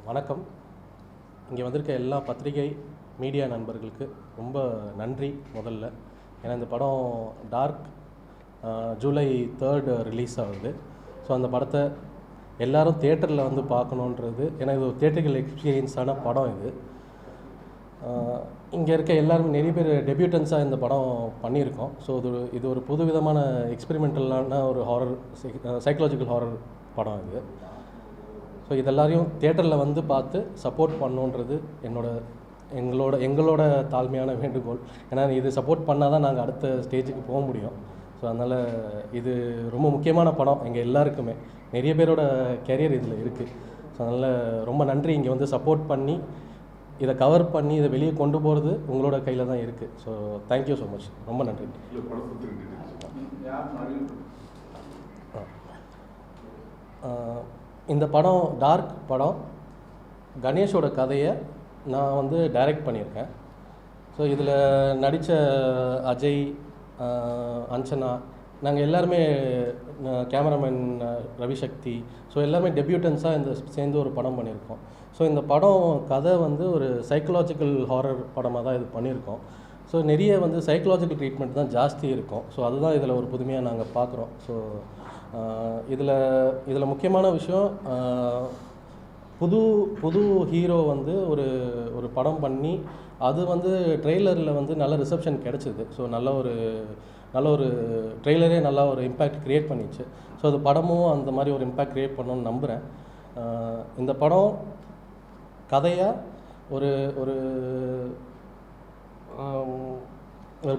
வணக்கம். இங்கே வந்திருக்க எல்லா பத்திரிகை மீடியா நண்பர்களுக்கு ரொம்ப நன்றி முதல்ல. ஏன்னா இந்த படம் டார்க் ஜூலை 3 ரிலீஸ் ஆகுது. ஸோ அந்த படத்தை எல்லோரும் தியேட்டரில் வந்து பார்க்கணுன்றது, ஏன்னா இது ஒரு தியேட்டரிக்கல் எக்ஸ்பீரியன்ஸான படம். இங்கே இருக்க எல்லாருமே நிறைய பேர் டெபியூட்டன்ஸாக இந்த படம் பண்ணியிருக்கோம். ஸோ இது ஒரு புது விதமான எக்ஸ்பெரிமெண்டலான ஒரு ஹாரர், சைக்கலாஜிக்கல் ஹாரர் படம் இது. ஸோ இதெல்லாரையும் தியேட்டரில் வந்து பார்த்து சப்போர்ட் பண்ணணுன்றது எங்களோட தாழ்மையான வேண்டுகோள். ஏன்னா இது சப்போர்ட் பண்ணால் தான் நாங்கள் அடுத்த ஸ்டேஜுக்கு போக முடியும். ஸோ அதனால் இது ரொம்ப முக்கியமான படம் எங்கள் எல்லாருக்குமே. நிறைய பேரோட கேரியர் இதில் இருக்குது. ஸோ அதனால் ரொம்ப நன்றி. இங்கே வந்து சப்போர்ட் பண்ணி இதை கவர் பண்ணி இதை வெளியே கொண்டு போகிறது உங்களோட கையில் தான் இருக்குது. So thank you so much. ரொம்ப நன்றி. இந்த படம் டார்க் படம், கணேஷோட கதையை நான் வந்து டைரக்ட் பண்ணியிருக்கேன். ஸோ இதில் நடித்த அஜய், அஞ்சனா, நாங்கள் எல்லாருமே, கேமராமேன் ரவிசக்தி, ஸோ எல்லாருமே டெபியூட்டன்ஸாக சேர்ந்து ஒரு படம் பண்ணியிருக்கோம். ஸோ இந்த படம் கதை வந்து ஒரு சைக்கலாஜிக்கல் ஹாரர் படமாக தான் இது பண்ணியிருக்கோம். ஸோ நிறைய வந்து சைக்கலாஜிக்கல் ட்ரீட்மெண்ட் தான் ஜாஸ்தி இருக்கும். ஸோ அதுதான் இதில் ஒரு புதுமையாக நாங்கள் பார்க்குறோம். ஸோ இதில் முக்கியமான விஷயம், புது ஹீரோ வந்து ஒரு படம் பண்ணி அது வந்து ட்ரெய்லரில் வந்து நல்ல ரிசப்ஷன் கிடச்சிது. ஸோ நல்ல ஒரு ட்ரெய்லரே நல்லா ஒரு இம்பேக்ட் க்ரியேட் பண்ணிச்சு. ஸோ அது படமும் அந்த மாதிரி ஒரு இம்பேக்ட் க்ரியேட் பண்ணணும்னு நம்புகிறேன். இந்த படம் கதையாக ஒரு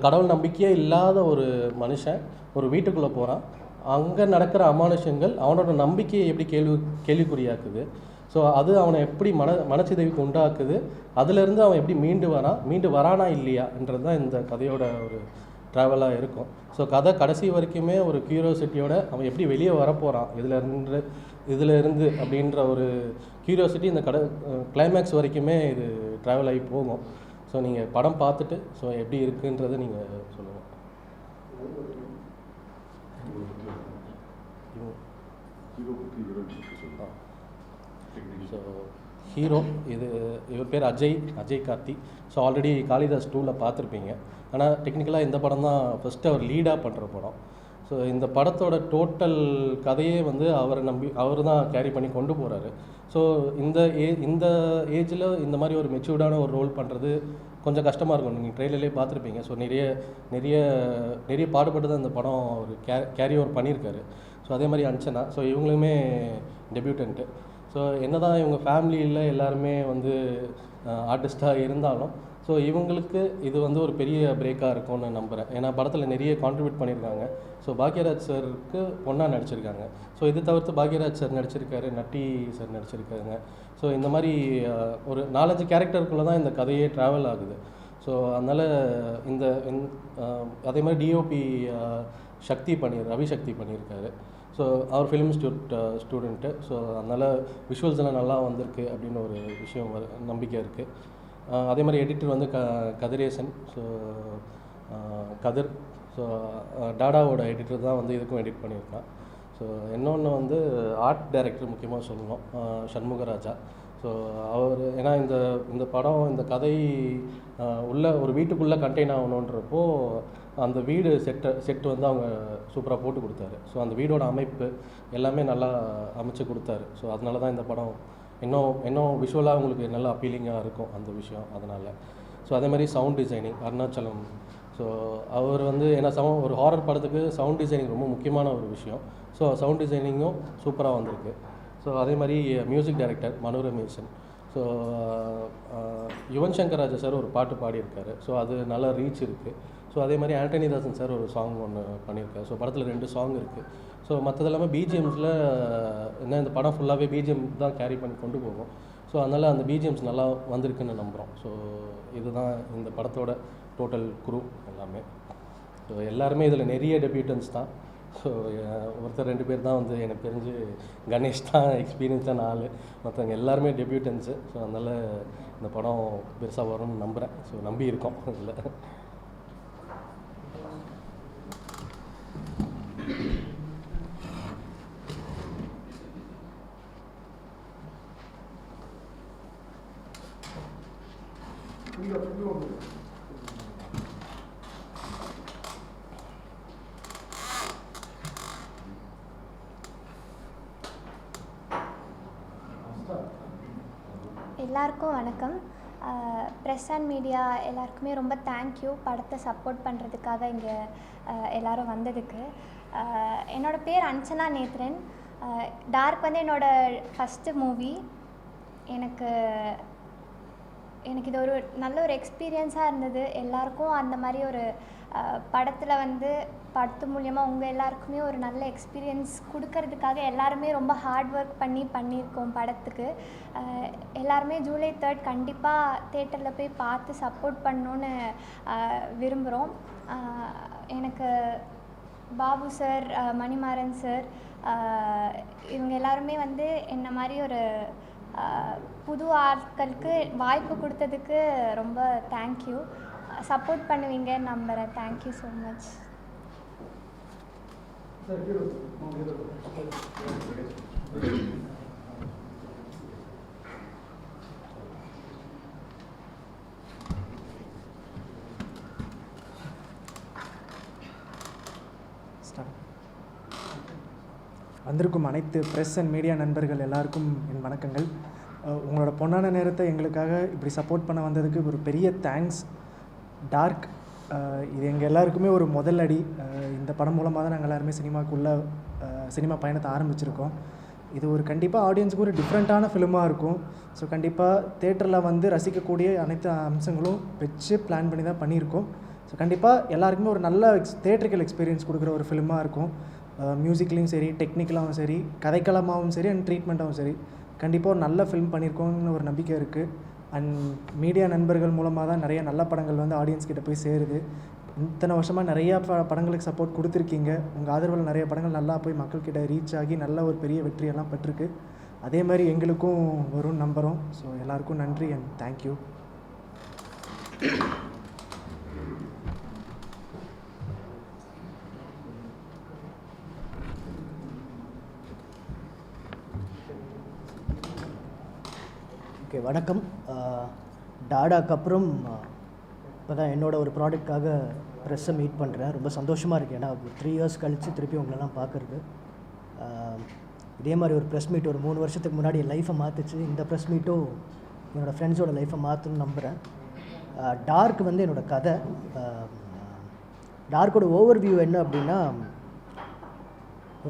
கடவுள் நம்பிக்கையே இல்லாத ஒரு மனுஷன் ஒரு வீட்டுக்குள்ளே போகிறான். அங்கே நடக்கிற அமானுஷங்கள் அவனோட நம்பிக்கையை எப்படி கேள்விக்குறியாக்குது. ஸோ அது அவனை எப்படி மனச்சிதைவுக்கு உண்டாக்குது. அதிலேருந்து அவன் எப்படி மீண்டு வரானா இல்லையான்றது தான் இந்த கதையோட ஒரு ட்ராவலாக இருக்கும். ஸோ கதை கடைசி வரைக்குமே ஒரு க்யூரியாசிட்டியோட அவன் எப்படி வெளியே வரப்போகிறான் இதில் இருந்து அப்படின்ற ஒரு க்யூரியாசிட்டி இந்த கிளைமேக்ஸ் வரைக்குமே இது ட்ராவல் ஆகி போகும். ஸோ நீங்கள் படம் பார்த்துட்டு ஸோ எப்படி இருக்குன்றதை நீங்கள் சொல்லுங்கள். ஸோ ஹீரோ இவர் பேர் அஜய் கார்த்தி. ஸோ ஆல்ரெடி காளிதாஸ் 2ல் பார்த்துருப்பீங்க. ஆனால் டெக்னிக்கலாக இந்த படம் தான் ஃபஸ்ட்டு அவர் லீடாக பண்ணுற படம். ஸோ இந்த படத்தோட டோட்டல் கதையே வந்து அவர் தான் கேரி பண்ணி கொண்டு போகிறாரு. ஸோ இந்த ஏஜில் இந்த மாதிரி ஒரு மெச்சூர்டான ஒரு ரோல் பண்ணுறது கொஞ்சம் கஷ்டமாக இருக்கும். நீங்கள் ட்ரெயிலர்லேயே பார்த்துருப்பீங்க. ஸோ நிறைய பாடுபட்டு தான் இந்த படம் ஒரு கேரி ஓவர் பண்ணியிருக்காரு. ஸோ அதே மாதிரி அஞ்சனா, ஸோ இவங்களுமே டெபியூட்டன்ட்டு. ஸோ என்ன தான் இவங்க ஃபேமிலியில் எல்லாருமே வந்து ஆர்டிஸ்ட்டாக இருந்தாலும் ஸோ இவங்களுக்கு இது வந்து ஒரு பெரிய பிரேக்காக இருக்கும்னு நம்புகிறேன். ஏன்னா படத்தில் நிறைய கான்ட்ரிபியூட் பண்ணியிருக்காங்க. ஸோ பாக்யராஜ் சாருக்கு பொண்ணாக நடிச்சிருக்காங்க. ஸோ இது தவிர்த்து பாக்யராஜ் சார் நடிச்சிருக்காரு, நட்டி சார் நடிச்சிருக்காங்க. ஸோ இந்த மாதிரி ஒரு 4-5 கேரக்டருக்குள்ளே தான் இந்த கதையே ட்ராவல் ஆகுது. ஸோ அதனால் அதே மாதிரி டிஓபி ரவிசக்தி பண்ணியிருக்காரு. So our film student. So அதனால் விஷுவல்ஸ் எல்லாம் நல்லா வந்திருக்கு அப்படின்னு ஒரு விஷயம் நம்பிக்கை இருக்குது. அதே மாதிரி எடிட்டர் வந்து கதிரேசன், ஸோ கதிர். ஸோ டாடாவோட எடிட்டர் தான் வந்து இதுக்கும் எடிட் பண்ணியிருக்கான். ஸோ இன்னொன்று வந்து ஆர்ட் டைரக்டர் முக்கியமாக சொல்லணும், சண்முகராஜா. ஸோ ஏன்னா இந்த படம் இந்த கதை ஒரு வீட்டுக்குள்ளே கண்டெயின் ஆகணுன்றப்போ அந்த வீடு செட்டு வந்து அவங்க சூப்பராக போட்டு கொடுத்தாரு. ஸோ அந்த வீடோட அமைப்பு எல்லாமே நல்லா அமைச்சு கொடுத்தாரு. ஸோ அதனால தான் இந்த படம் இன்னும் விஷுவலாக உங்களுக்கு நல்லா அப்பீலிங்காக இருக்கும் அந்த விஷயம். அதனால் ஸோ அதே மாதிரி சவுண்ட் டிசைனிங் அருணாச்சலம். ஸோ அவர் வந்து ஏன்னா ஒரு ஹாரர் படத்துக்கு சவுண்ட் டிசைனிங் ரொம்ப முக்கியமான ஒரு விஷயம். ஸோ சவுண்ட் டிசைனிங்கும் சூப்பராக வந்திருக்கு. ஸோ அதே மாதிரி music director Manoramesan. So Yuvan Shankar Raja sir ஒரு பாட்டு பாடியிருக்காரு. ஸோ அது நல்லா ரீச் இருக்குது. ஸோ அதே மாதிரி ஆண்டனி தாசன் சார் ஒரு சாங் ஒன்று பண்ணியிருக்காரு. ஸோ படத்தில் 2 சாங் இருக்குது. ஸோ மற்றது எல்லாமே பிஜிஎம்ஸில் இந்த படம் ஃபுல்லாகவே பிஜிஎம் தான் கேரி பண்ணி கொண்டு போகும். ஸோ அதனால் அந்த பிஜிஎம்ஸ் நல்லா வந்திருக்குன்னு நம்புகிறோம். ஸோ இதுதான் இந்த படத்தோட டோட்டல் குரூ எல்லாமே. ஸோ எல்லாருமே இதில் நிறைய டெபியூட்டன்ஸ் தான். ஸோ ஒருத்தர் 2 பேர் தான் வந்து எனக்கு தெரிஞ்சு கணேஷ் தான் எக்ஸ்பீரியன்ஸான ஆள். மற்றவங்க எல்லாருமே டெபியூட்டன்ஸு. ஸோ அதனால் இந்த படம் பெருசாக வரும்னு நம்புகிறேன். ஸோ நம்பி இருக்கோம் இதில். எல்லாருக்கும் வணக்கம். ப்ரெஸ் அண்ட் மீடியா எல்லாருக்குமே ரொம்ப தேங்க்யூ படத்தை சப்போர்ட் பண்ணுறதுக்காக இங்கே எல்லோரும் வந்ததுக்கு. என்னோடய பேர் அஞ்சனா நேத்ரன். டார்க் வந்து என்னோடய ஃபஸ்ட்டு மூவி. எனக்கு இது ஒரு நல்ல ஒரு எக்ஸ்பீரியன்ஸாக இருந்தது. எல்லாருக்கும் அந்த மாதிரி ஒரு படத்தில் வந்து படத்து மூலியமாக உங்கள் எல்லாருக்குமே ஒரு நல்ல எக்ஸ்பீரியன்ஸ் கொடுக்கறதுக்காக எல்லாருமே ரொம்ப ஹார்ட் ஒர்க் பண்ணியிருக்கோம் படத்துக்கு. எல்லாருமே ஜூலை 3 கண்டிப்பாக தேட்டரில் போய் பார்த்து சப்போர்ட் பண்ணணுன்னு விரும்புகிறோம். எனக்கு பாபு சார், மணிமாறன் சார், இவங்க எல்லாருமே வந்து என்ன மாதிரி ஒரு புது ஆட்களுக்கு வாய்ப்பு கொடுத்ததுக்கு ரொம்ப தேங்க்யூ. சப்போர்ட் பண்ணுவீங்கன்னு நம்புகிறேன். Thank you so much. வந்திருக்கும் அனைத்து ப்ரெஸ் அண்ட் மீடியா நண்பர்கள் எல்லாருக்கும் என் வணக்கங்கள். உங்களோட பொன்னான நேரத்தை எங்களுக்காக இப்படி சப்போர்ட் பண்ண வந்ததுக்கு ஒரு பெரிய தேங்க்ஸ். டார்க் இது எங்கள் எல்லாருக்குமே ஒரு முதல் அடி. இந்த படம் மூலமாக தான் நாங்கள் எல்லாருமே சினிமா பயணத்தை ஆரம்பிச்சிருக்கோம். இது ஒரு கண்டிப்பாக ஆடியன்ஸுக்கு ஒரு டிஃப்ரெண்ட்டான ஃபிலிமாக இருக்கும். ஸோ கண்டிப்பாக தேட்டரில் வந்து ரசிக்கக்கூடிய அனைத்து அம்சங்களும் வச்சு பிளான் பண்ணி தான் பண்ணியிருக்கோம். ஸோ கண்டிப்பாக எல்லாருக்குமே ஒரு நல்ல தேட்டரிக்கல் எக்ஸ்பீரியன்ஸ் கொடுக்குற ஒரு ஃபிலிமாக இருக்கும். மியூசிக்லேயும் சரி, டெக்னிக்கலாகவும் சரி, கதைக்களமாகவும் சரி, அண்ட் ட்ரீட்மெண்ட்டாகவும் சரி, கண்டிப்பாக ஒரு நல்ல ஃபிலிம் பண்ணியிருக்கோன்னு ஒரு நம்பிக்கை இருக்குது. அண்ட் மீடியா நண்பர்கள் மூலமாக தான் நிறைய நல்ல படங்கள் வந்து ஆடியன்ஸ் கிட்ட போய் சேருது. இத்தனை வருஷமாக நிறையா படங்களுக்கு சப்போர்ட் கொடுத்துருக்கீங்க. உங்கள் ஆதரவில் நிறைய படங்கள் நல்லா போய் மக்கள்கிட்ட ரீச் ஆகி நல்ல ஒரு பெரிய வெற்றியெல்லாம் பெற்றிருக்கு. அதே மாதிரி எங்களுக்கும் வரும்னு நம்புகிறோம். ஸோ எல்லாருக்கும் நன்றி அண்ட் தேங்க்யூ. ஓகே, வணக்கம். டாடாக்கு அப்புறம் இப்போ தான் என்னோடய ஒரு ப்ராடக்ட்காக ப்ரெஸ்ஸை மீட் பண்ணுறேன். ரொம்ப சந்தோஷமாக இருக்குது. ஏன்னா 3 இயர்ஸ் கழித்து திருப்பி உங்களெல்லாம் பார்க்குறது. இதே மாதிரி ஒரு ப்ரெஸ் மீட் ஒரு 3 வருஷத்துக்கு முன்னாடி என் லைஃப்பை மாற்றுச்சு. இந்த ப்ரெஸ் மீட்டும் என்னோடய ஃப்ரெண்ட்ஸோட லைஃப்பை மாற்றணும்னு நம்புகிறேன். டார்க் வந்து என்னோடய கதை. டார்க்கோட ஓவர்வியூ என்ன அப்படின்னா,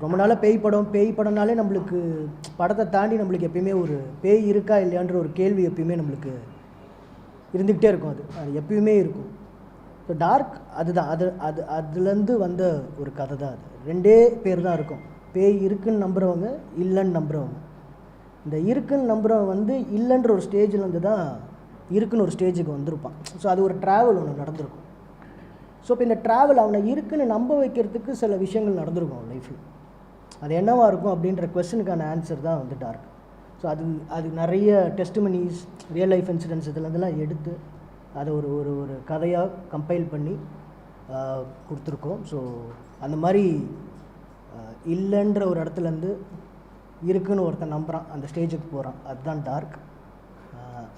ரொம்ப நாளாக பேய் படம்னாலே நம்மளுக்கு படத்தை தாண்டி நம்மளுக்கு எப்பயுமே ஒரு பேய் இருக்கா இல்லையான்ற ஒரு கேள்வி எப்பயுமே நம்மளுக்கு இருந்துக்கிட்டே இருக்கும். அது எப்பயுமே இருக்கும். ஸோ டார்க் அதுதான். அதுலேருந்து வந்த ஒரு கதை தான் அது. 2 பேர் தான் இருக்கும். பேய் இருக்குன்னு நம்புகிறவங்க, இல்லைன்னு நம்புகிறவங்க. இந்த இருக்குன்னு நம்புகிறவங்க வந்து இல்லைன்ற ஒரு ஸ்டேஜிலேருந்து தான் இருக்குன்னு ஒரு ஸ்டேஜுக்கு வந்திருப்பான். ஸோ அது ஒரு ட்ராவல் ஒன்று நடந்திருக்கும். ஸோ இப்போ இந்த ட்ராவல் அவனை இருக்குன்னு நம்ப வைக்கிறதுக்கு சில விஷயங்கள் நடந்திருக்கும் அவன் லைஃப்பில். அது என்னவாக இருக்கும் அப்படின்ற கொஸ்டினுக்கான ஆன்சர் தான் வந்து டார்க். ஸோ அது நிறைய டெஸ்டிமனிஸ், ரியல் லைஃப் இன்சிடென்ட்ஸ் இதெல்லாம் எடுத்து அதை ஒரு கதையாக கம்பைல் பண்ணி கொடுத்துருக்கோம். ஸோ அந்த மாதிரி இல்லைன்ற ஒரு இடத்துலேருந்து இருக்குன்னு ஒருத்தன் நம்புகிறான், அந்த ஸ்டேஜுக்கு போகிறான். அதுதான் டார்க்.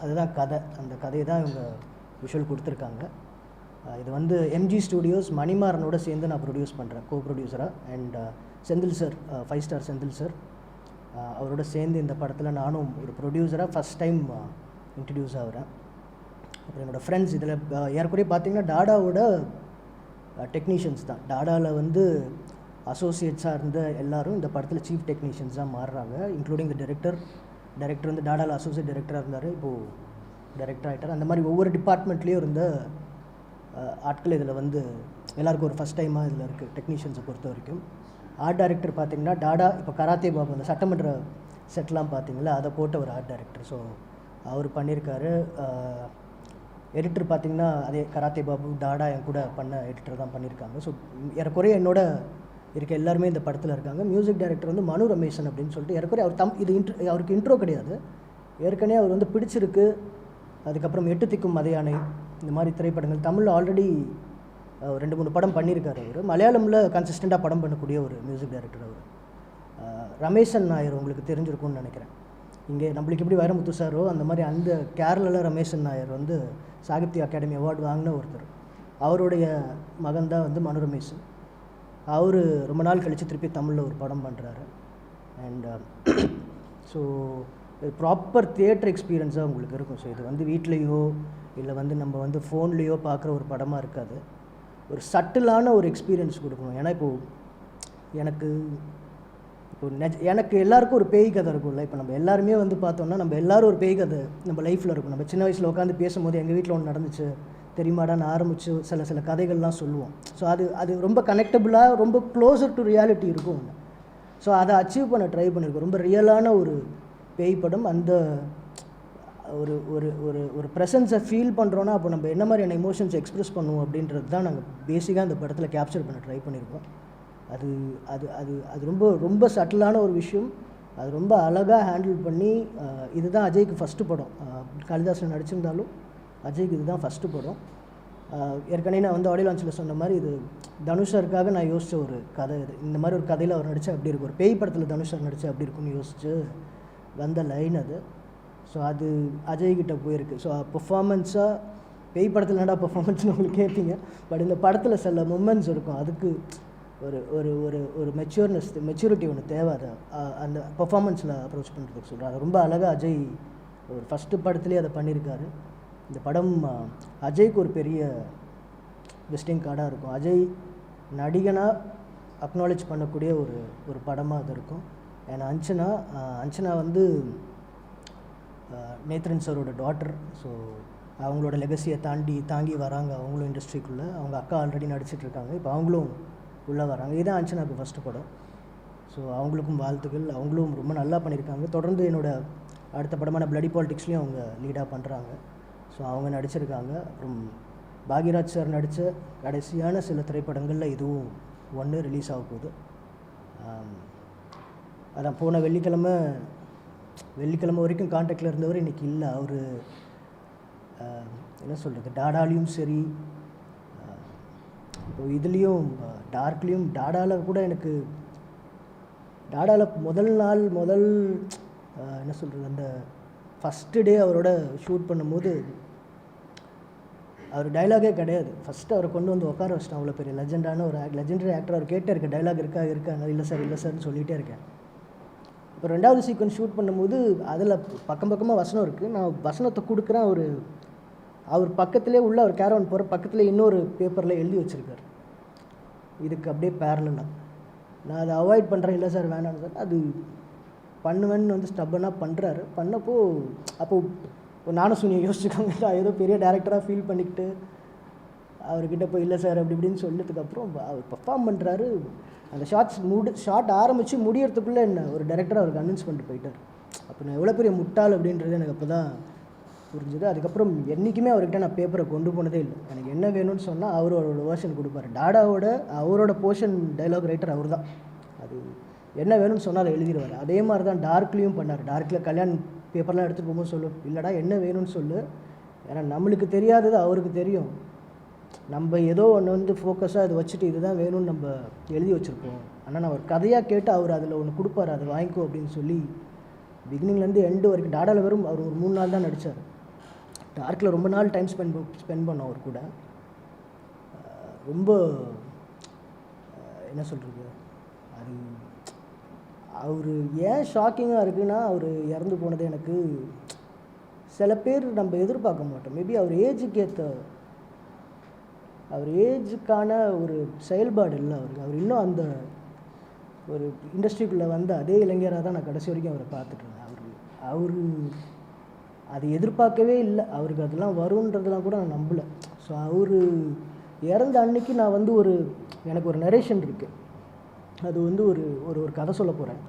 அதுதான் கதை. அந்த கதையை தான் இவங்க விஷுவல் கொடுத்துருக்காங்க. இது வந்து எம்ஜி ஸ்டுடியோஸ் மணிமாறனோட சேர்ந்து நான் ப்ரொடியூஸ் பண்ணுறேன், கோ ப்ரொடியூசராக. And Senthil sir, 5 star Senthil sir, அவரோட சேர்ந்து இந்த படத்தில் நானும் ஒரு ப்ரொடியூசராக ஃபஸ்ட் டைம் இன்ட்ரடியூஸ் ஆகிறேன். அப்புறம் என்னோடய ஃப்ரெண்ட்ஸ் இதில் ஏற்கனவே பார்த்திங்கன்னா டாடாவோட டெக்னீஷியன்ஸ் தான். டாடாவில் வந்து அசோசியேட்ஸாக இருந்த எல்லோரும் இந்த படத்தில் சீஃப் டெக்னீஷியன்ஸாக மாறுறாங்க. இன்க்ளூடிங் த டைரக்டர் வந்து டாடாவில் அசோசியேட் டைரக்டராக இருந்தார், இப்போது டைரக்டர் ஆகிட்டார். அந்த மாதிரி ஒவ்வொரு டிபார்ட்மெண்ட்லேயும் இருந்த ஆட்கள் இதில் வந்து எல்லாருக்கும் ஒரு ஃபஸ்ட் டைமாக இதில் இருக்குது டெக்னீஷியன்ஸை பொறுத்த வரைக்கும். ஆர்ட் டைரக்டர் பார்த்திங்கன்னா டாடா இப்போ கராத்தே பாபு அந்த சட்டமன்ற செட்லாம் பார்த்திங்களா, அதை போட்ட ஒரு ஆர்ட் டைரக்டர். ஸோ அவர் பண்ணியிருக்காரு. எடிட்டர் பார்த்திங்கன்னா அதே கராத்தே பாபு, டாடா என் கூட பண்ண எடிட்டர் தான் பண்ணியிருக்காங்க. ஸோ ஏறக்குறைய என்னோட இருக்க எல்லாருமே இந்த படத்தில் இருக்காங்க. மியூசிக் டைரக்டர் வந்து மனு ரமேஷன் அப்படின்னு சொல்லிட்டு ஏறக்குறைய அவர் இது அவருக்கு இன்ட்ரோ கிடையாது. ஏற்கனவே அவர் வந்து பிடிச்சிருக்கு. அதுக்கப்புறம் 8 திக்கும் மதையானை, இந்த மாதிரி திரைப்படங்கள் தமிழில் ஆல்ரெடி 2-3 படம் பண்ணியிருக்காரு. அவர் மலையாளமில் கன்சிஸ்டண்ட்டாக படம் பண்ணக்கூடிய ஒரு மியூசிக் டைரக்டர் அவர். ரமேஷன் நாயர் உங்களுக்கு தெரிஞ்சிருக்கும்னு நினைக்கிறேன். இங்கே நம்மளுக்கு எப்படி வைரமுத்து சாரோ அந்த மாதிரி அந்த கேரளாவில் ரமேஷன் நாயர் வந்து சாகித்ய அகாடமி அவார்டு வாங்கின ஒருத்தர். அவருடைய மகன் தான் வந்து மனு ரமேஷன். அவர் ரொம்ப நாள் கழித்து திருப்பி தமிழில் ஒரு படம் பண்ணுறாரு. அண்ட் ஸோ ப்ராப்பர் தியேட்டர் எக்ஸ்பீரியன்ஸாக உங்களுக்கு இருக்கும். ஸோ இது வந்து வீட்லேயோ இல்லை வந்து நம்ம வந்து ஃபோன்லேயோ பார்க்குற ஒரு படமாக இருக்காது. ஒரு சட்டிலான ஒரு எக்ஸ்பீரியன்ஸ் கொடுக்கணும். ஏன்னா எனக்கு எல்லாருக்கும் ஒரு பேய் கதை இருக்கும்ல. இப்போ நம்ம எல்லாருமே வந்து பார்த்தோம்னா நம்ம எல்லோரும் ஒரு பேய் கதை நம்ம லைஃப்பில் இருக்கும். நம்ம சின்ன வயசில் உட்காந்து பேசும்போது எங்கள் வீட்டில் ஒன்று நடந்துச்சு தெரியுமாடான்னு ஆரம்பித்து சில கதைகள்லாம் சொல்லுவோம். ஸோ அது ரொம்ப கனெக்டபுளாக ரொம்ப க்ளோசர் டு ரியாலிட்டி இருக்கும். ஸோ அதை அச்சீவ் பண்ண ட்ரை பண்ணியிருக்கோம். ரொம்ப ரியலான ஒரு பேய் படம். அந்த ஒரு ஒரு ஒரு ஒரு ப்ரெசன்ஸை ஃபீல் பண்ணுறோன்னா அப்போ நம்ம என்ன மாதிரியான எமோஷன்ஸ் எக்ஸ்ப்ரெஸ் பண்ணுவோம் அப்படின்றது தான் நாங்கள் பேசிக்காக அந்த படத்தில் கேப்சர் பண்ண ட்ரை பண்ணியிருக்கோம். அது அது அது அது ரொம்ப ரொம்ப சட்டிலான ஒரு விஷயம். அது ரொம்ப அழகாக ஹேண்டில் பண்ணி இதுதான் அஜய்க்கு ஃபஸ்ட்டு படம். காளிதாசன் நடிச்சிருந்தாலும் அஜய்க்கு இதுதான் ஃபஸ்ட்டு படம். ஏற்கனவே நான் வந்து ஆடியோ லான்ச்சில் சொன்ன மாதிரி இது தனுஷருக்காக நான் யோசித்த ஒரு கதை. இது இந்த மாதிரி ஒரு கதையில் அவர் நடித்தா அப்படி இருக்கும், ஒரு பேய் படத்தில் தனுஷர் நடித்தா அப்படி இருக்கும்னு யோசித்து வந்த லைன் அது. ஸோ அது அஜய்கிட்ட போயிருக்கு. ஸோ பெர்ஃபார்மன்ஸாக பேய் படத்தில் என்னடா பெர்ஃபார்மன்ஸ்னு உங்களுக்கு கேட்பீங்க. பட் இந்த படத்தில் சில மூமெண்ட்ஸ் இருக்கும். அதுக்கு ஒரு ஒரு ஒரு ஒரு மெச்சூரிட்டி ஒன்று தேவை. அதை அந்த பெர்ஃபார்மன்ஸில் அப்ரோச் பண்ணுறதுக்கு சொல்கிறேன். அது ரொம்ப அழகாக அஜய் ஒரு ஃபஸ்ட்டு படத்துலேயே அதை பண்ணியிருக்காரு. இந்த படம் அஜய்க்கு ஒரு பெரிய விசிட்டிங் கார்டாக இருக்கும். அஜய் நடிகனாக அக்னாலேஜ் பண்ணக்கூடிய ஒரு படமாக அது இருக்கும். ஏன்னா அஞ்சனா வந்து நேத்ரன் சாரோட டாட்டர். ஸோ அவங்களோட லெகசியை தாங்கி வராங்க. அவங்களும் இண்டஸ்ட்ரிக்குள்ளே அவங்க அக்கா ஆல்ரெடி நடிச்சிட்ருக்காங்க. இப்போ அவங்களும் உள்ளே வராங்க. இதுதான் அஞ்சனாவுக்கு ஃபஸ்ட்டு படம். ஸோ அவங்களுக்கும் வாழ்த்துக்கள். அவங்களும் ரொம்ப நல்லா பண்ணியிருக்காங்க. தொடர்ந்து என்னோடய அடுத்த படமான பிளடி பாலிடிக்ஸ்லேயும் அவங்க லீடாக பண்ணுறாங்க. ஸோ அவங்க நடிச்சிருக்காங்க. அப்புறம் பாக்யராஜ் சார் நடித்த கடைசியான சில திரைப்படங்களில் இதுவும் ஒன்று ரிலீஸ் ஆக போகுது. அதான் போன வெள்ளிக்கிழமை வரைக்கும் கான்டாக்டில் இருந்தவர் இன்றைக்கி இல்லை. அவர் என்ன சொல்கிறது, டாடாலையும் சரி இதுலேயும் டார்க்லேயும் டாடாவில் கூட எனக்கு முதல் என்ன சொல்கிறது, அந்த ஃபஸ்ட்டு டே அவரோட ஷூட் பண்ணும்போது அவர் டைலாகே கிடையாது. ஃபஸ்ட்டு அவரை கொண்டு வந்து உட்கார வச்சிட்டேன். அவ்வளோ பெரிய லெஜெண்டரி ஆக்டர். அவர் கேட்டே இருக்க டைலாக் இருக்கா இல்லை சார்னு சொல்லிகிட்டே இருக்கேன். இப்போ ரெண்டாவது சீக்வன்ஸ் ஷூட் பண்ணும்போது அதில் பக்கமாக வசனம் இருக்குது. நான் வசனத்தை கொடுக்குறேன். அவர் பக்கத்துலேயே உள்ள அவர் கேரவன் போகிற பக்கத்தில் இன்னொரு பேப்பரில் எழுதி வச்சுருக்கார். இதுக்கு அப்படியே பேரலாக நான் அதை அவாய்ட் பண்ணுறேன். இல்லை சார் வேணான்னு சார் அது பண்ணுவேன்னு வந்து ஸ்டப்பனாக பண்ணுறாரு. அப்போது நானும் சுனியை யோசிச்சுக்கோங்க. நான் ஏதோ பெரிய டேரக்டராக ஃபீல் பண்ணிக்கிட்டு அவர்கிட்ட போய் இல்லை சார் அப்படி இப்படின்னு சொல்லதுக்கப்புறம் அவர் பர்ஃபார்ம் பண்ணுறாரு. அந்த ஷார்ட் ஆரம்பித்து முடியறதுக்குள்ளே என்ன ஒரு டைரக்டர் அவருக்கு கன்வின்ஸ் பண்ணிட்டு போயிட்டார். அப்போ நான் எவ்வளோ பெரிய முட்டாள் அப்படின்றது எனக்கு அப்போ தான் புரிஞ்சுது. அதுக்கப்புறம் என்றைக்குமே அவர்கிட்ட நான் பேப்பரை கொண்டு போனதே இல்லை. எனக்கு என்ன வேணும்னு சொன்னால் அவரோட வேர்ஷன் கொடுப்பார். அவரோட போர்ஷன் டைலாக் ரைட்டர் அவர் தான். அது என்ன வேணும்னு சொன்னால் அதை எழுதிடுவார். அதே மாதிரி தான் டார்க்லேயும் பண்ணார். டார்க்கில் கல்யாண் பேப்பர்லாம் எடுத்துகிட்டு போகும்போது இல்லைடா என்ன வேணும்னு சொல்லு, ஏன்னா நம்மளுக்கு தெரியாதது அவருக்கு தெரியும். நம்ம ஏதோ ஒன்று வந்து ஃபோக்கஸாக இது வச்சுட்டு இதுதான் வேணும்னு நம்ம எழுதி வச்சுருப்போம். ஆனால் நான் ஒரு கதையாக கேட்டு அவர் அதில் ஒன்று கொடுப்பார், அதை வாங்கிக்கோ அப்படின்னு சொல்லி பிகினிங்லேருந்து எண்டு வரைக்கும். டாடாவில் வெறும் அவர் ஒரு 3 நாள் தான் நடித்தார். டார்க்கில் ரொம்ப நாள் டைம் ஸ்பெண்ட் பண்ணோம் அவர் கூட. ரொம்ப என்ன சொல்கிறது, அது அவர் ஏன் ஷாக்கிங்காக இருக்குன்னா அவர் இறந்து போனது எனக்கு சில பேர் நம்ம எதிர்பார்க்க மாட்டோம். மேபி அவர் ஏஜுக்கான ஒரு செயல்பாடு இல்லை அவருக்கு. அவர் இன்னும் அந்த ஒரு இண்டஸ்ட்ரிக்குள்ளே வந்து அதே இளைஞராக தான் நான் கடைசி வரைக்கும் அவரை பார்த்துட்ருந்தேன். அவர் அது எதிர்பார்க்கவே இல்லை. அவருக்கு அதெல்லாம் வருன்றதெல்லாம் கூட நான் நம்பலை. ஸோ அவர் இறந்த அன்னைக்கு நான் வந்து எனக்கு ஒரு நரேஷன் இருக்குது. அது வந்து ஒரு கதை சொல்ல போகிறேன்.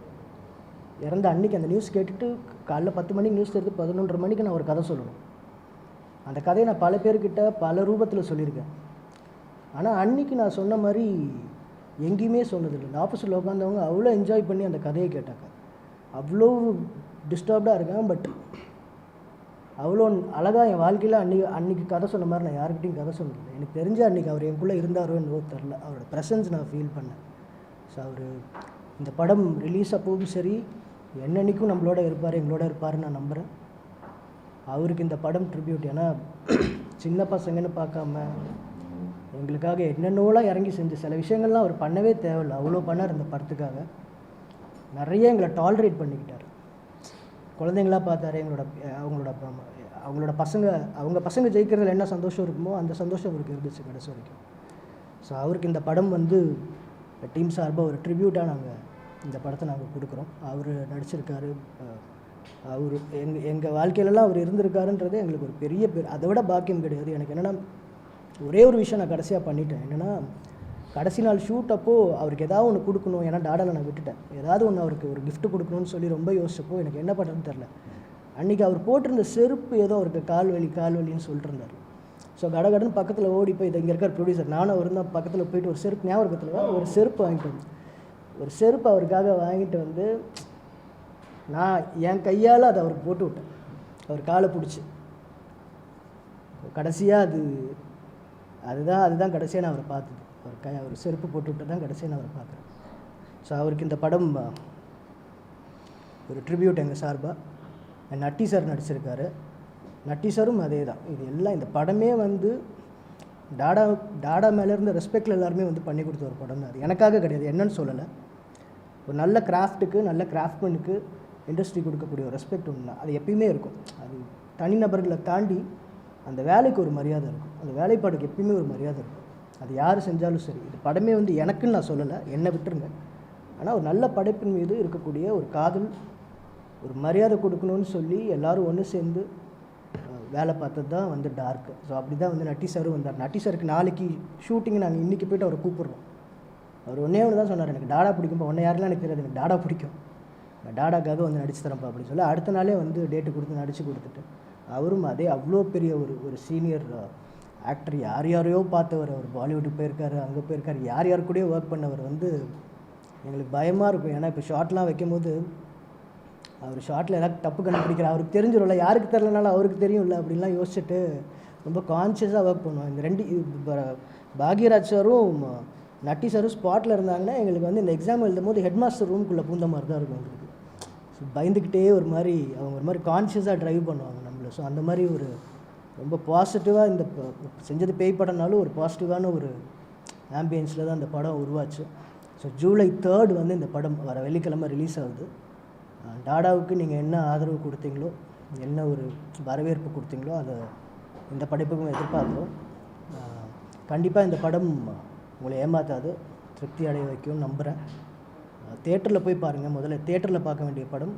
இறந்த அன்னைக்கு அந்த நியூஸ் கேட்டுட்டு காலைல 10 மணிக்கு நியூஸ் எடுத்து 11:30 மணிக்கு நான் ஒரு கதை சொல்லணும். அந்த கதையை நான் பல பேர்கிட்ட பல ரூபத்தில் சொல்லியிருக்கேன். ஆனால் அன்றைக்கி நான் சொன்ன மாதிரி எங்கேயுமே சொன்னதில்லை. இந்த ஆப்போசிட்டில் உட்காந்தவங்க அவ்வளோ என்ஜாய் பண்ணி அந்த கதையை கேட்டாங்க. அவ்வளோ டிஸ்டர்ப்டாக இருக்கேன். பட் அவ்வளோ அழகாக என் வாழ்க்கையில் அன்றைக்கி கதை சொன்ன மாதிரி நான் யாருக்கிட்டையும் கதை சொன்னதில்லை. எனக்கு தெரிஞ்ச அன்றைக்கி அவர் எனக்குள்ளே இருந்தாரோ என்னவோ தெரில, அவரோட ப்ரெசன்ஸ் நான் ஃபீல் பண்ணேன். ஸோ அவர் இந்த படம் ரிலீஸ் அப்பவும் சரி, என்னன்னைக்கும் நம்மளோட இருப்பார், எங்களோட இருப்பாருன்னு நான் நம்புகிறேன். அவருக்கு இந்த படம் ட்ரிபியூட். ஏன்னா சின்ன பசங்கன்னு பார்க்காம எங்களுக்காக என்னென்னோலாம் இறங்கி செஞ்சு சில விஷயங்கள்லாம் அவர் பண்ணவே தேவையில்லை, அவ்வளோ பண்ணார் இந்த படத்துக்காக. நிறைய எங்களை டாலரேட் பண்ணிக்கிட்டார். குழந்தைங்களா பார்த்தாரு, அவங்களோட பசங்க ஜெயிக்கிறதுல என்ன சந்தோஷம் இருக்குமோ அந்த சந்தோஷம் அவருக்கு இருந்துச்சு கடைசி வரைக்கும். ஸோ அவருக்கு இந்த படம் வந்து டீம் சார்பாக ஒரு ட்ரிபியூட்டாக நாங்கள் இந்த படத்தை நாங்கள் கொடுக்குறோம். அவர் நடிச்சிருக்காரு. அவர் எங்கள் வாழ்க்கையிலலாம் அவர் இருந்திருக்காருன்றது எங்களுக்கு ஒரு பெரிய அதை விட பாக்கியம் கிடையாது. எனக்கு என்னென்னா ஒரே ஒரு விஷயம் நான் கடைசியாக பண்ணிட்டேன். என்னென்னா கடைசி நாள் ஷூட் அப்போது அவருக்கு ஏதாவது ஒன்று கொடுக்கணும். ஏன்னா டாடாவில் நான் விட்டுட்டேன். ஏதாவது ஒன்று அவருக்கு ஒரு கிஃப்ட் கொடுக்கணும்னு சொல்லி ரொம்ப யோசிச்சப்போ எனக்கு என்ன பண்ணுறதுன்னு தெரில. அன்றைக்கி அவர் போட்டிருந்த செருப்பு ஏதோ அவருக்கு கால் வலின்னு சொல்லிட்டு இருந்தார். ஸோ கடகடன்னு பக்கத்தில் ஓடி போய் இங்கே இருக்கார் ப்ரொடியூசர், நானும் அவர் தான் பக்கத்தில் போயிட்டு ஒரு செருப்பு ஞாபகத்தில் ஒரு செருப்பு வாங்கிட்டு வந்து ஒரு செருப்பு அவருக்காக வாங்கிட்டு வந்து நான் என் கையால் அதை அவருக்கு போட்டு விட்டேன். அவர் காலை பிடிச்சி கடைசியாக அதுதான் கடைசியாக நான் அவரை பார்த்தது. அவர் செருப்பு போட்டு விட்டு தான் கடைசியாக நான் அவரை பார்க்குறேன். ஸோ அவருக்கு இந்த படம் ஒரு ட்ரிபியூட் எங்கள் சார்பாக. நட்டி சார் நடிச்சிருக்காரு. நட்டி சாரும் அதே தான். இது எல்லாம் இந்த படமே வந்து டாடா மேலே இருந்த ரெஸ்பெக்டில் எல்லாருமே வந்து பண்ணி கொடுத்த ஒரு படம் தான். அது எனக்காக கிடையாது, என்னன்னு சொல்லலை. ஒரு நல்ல கிராஃப்ட்டுக்கு நல்ல கிராஃப்ட்மேனுக்கு இண்டஸ்ட்ரி கொடுக்கக்கூடிய ஒரு ரெஸ்பெக்ட் ஒன்று அது எப்பயுமே இருக்கும். அது தனிநபர்களை தாண்டி அந்த வேலைக்கு ஒரு மரியாதை இருக்கும். அந்த வேலைப்பாடுக்கு எப்பயுமே ஒரு மரியாதை இருக்கும். அது யார் செஞ்சாலும் சரி. இது படமே வந்து எனக்குன்னு நான் சொல்லலை, என்னை விட்டுருங்க. ஆனால் ஒரு நல்ல படைப்பின் மீது இருக்கக்கூடிய ஒரு காதல், ஒரு மரியாதை கொடுக்கணும்னு சொல்லி எல்லோரும் ஒன்று சேர்ந்து வேலை பார்த்தது தான் வந்து டார்க். ஸோ அப்படி தான் வந்து நட்டி சாரும் வந்தார். நட்டி சாருக்கு நாளைக்கு ஷூட்டிங் நாங்கள் இன்றைக்கி போய்ட்டு அவரை கூப்பிட்றோம். அவர் ஒன்றே ஒன்று தான் சொன்னார், எனக்கு டாடா பிடிக்கும்பா. ஒன்றை யாரெல்லாம் எனக்கு தெரியாது, எனக்கு டாடா பிடிக்கும், நான் டாடாக்காக வந்து நடிச்சு தரேன்ப்பா அப்படின்னு சொல்லி அடுத்த நாளே வந்து டேட்டு கொடுத்து நடித்து கொடுத்துட்டு அவரும் அதே அவ்வளோ பெரிய ஒரு சீனியர் ஆக்டர், யாரையோ பார்த்தவர். அவர் பாலிவுட்டுக்கு போயிருக்காரு, அங்கே போயிருக்காரு, யார் கூடயோ ஒர்க் பண்ணவர். வந்து எங்களுக்கு பயமாக இருக்கும். ஏன்னா இப்போ ஷார்ட்லாம் வைக்கும் போது அவர் ஷார்ட்டில் ஏதாவது தப்பு கண்டுபிடிக்கிறார், அவருக்கு தெரிஞ்சிடும்ல, யாருக்கு தெரிலனாலும் அவருக்கு தெரியும்ல அப்படின்லாம் யோசிச்சுட்டு ரொம்ப கான்ஷியஸாக ஒர்க் பண்ணுவோம். இந்த ரெண்டு பாக்யராஜ் சாரும் நட்டி சாரும் ஸ்பாட்டில் இருந்தாங்கன்னா எங்களுக்கு வந்து இந்த எக்ஸாம் எழுதும் போது ஹெட் மாஸ்டர் ரூம்குள்ளே பூந்த மாதிரி தான் இருக்கும் எங்களுக்கு. ஸோ பயந்துக்கிட்டே ஒரு மாதிரி கான்ஷியஸாக ட்ரைவ் பண்ணுவாங்க நம்மளை. ஸோ அந்த மாதிரி ஒரு ரொம்ப பாசிட்டிவாக இந்த செஞ்சது பேய் படம்னாலும் ஒரு பாசிட்டிவான ஒரு ஆம்பியன்ஸில் தான் இந்த படம் உருவாச்சு. ஸோ ஜூலை 3 வந்து இந்த படம் வர வெள்ளிக்கிழமை ரிலீஸ் ஆகுது. டாடாவுக்கு நீங்கள் என்ன ஆதரவு கொடுத்தீங்களோ, என்ன ஒரு வரவேற்பு கொடுத்தீங்களோ அதை இந்த படைப்புக்கும் எதிர்பார்க்குறோம். கண்டிப்பாக இந்த படம் உங்களை ஏமாற்றாது, திருப்தி அடைய வைக்கும்னு நம்புகிறேன். தேட்டரில் போய் பாருங்கள். முதல்ல தேட்டரில் பார்க்க வேண்டிய படம்.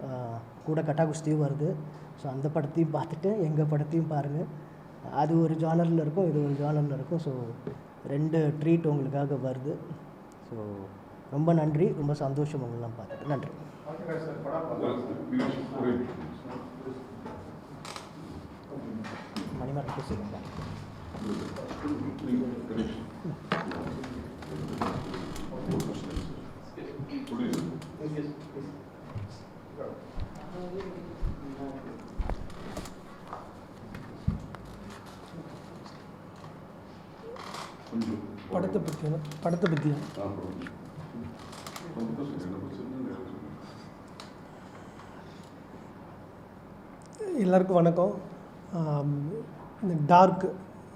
கூட கட்டாகுஸ்தியும் வருது. ஸோ அந்த படத்தையும் பார்த்துட்டு எங்கள் படத்தையும் பாருங்கள். அது ஒரு ஜானரில் இருக்கும், இது ஒரு ஜானரில் இருக்கும். ஸோ 2 ட்ரீட் உங்களுக்காக வருது. ஸோ ரொம்ப நன்றி, ரொம்ப சந்தோஷம் உங்களெலாம் பார்த்துட்டு. நன்றி. மணிமாறன் பேசுகிறீங்களா? படத்தை பற்றியா? எல்லாருக்கும் வணக்கம். இந்த டார்க்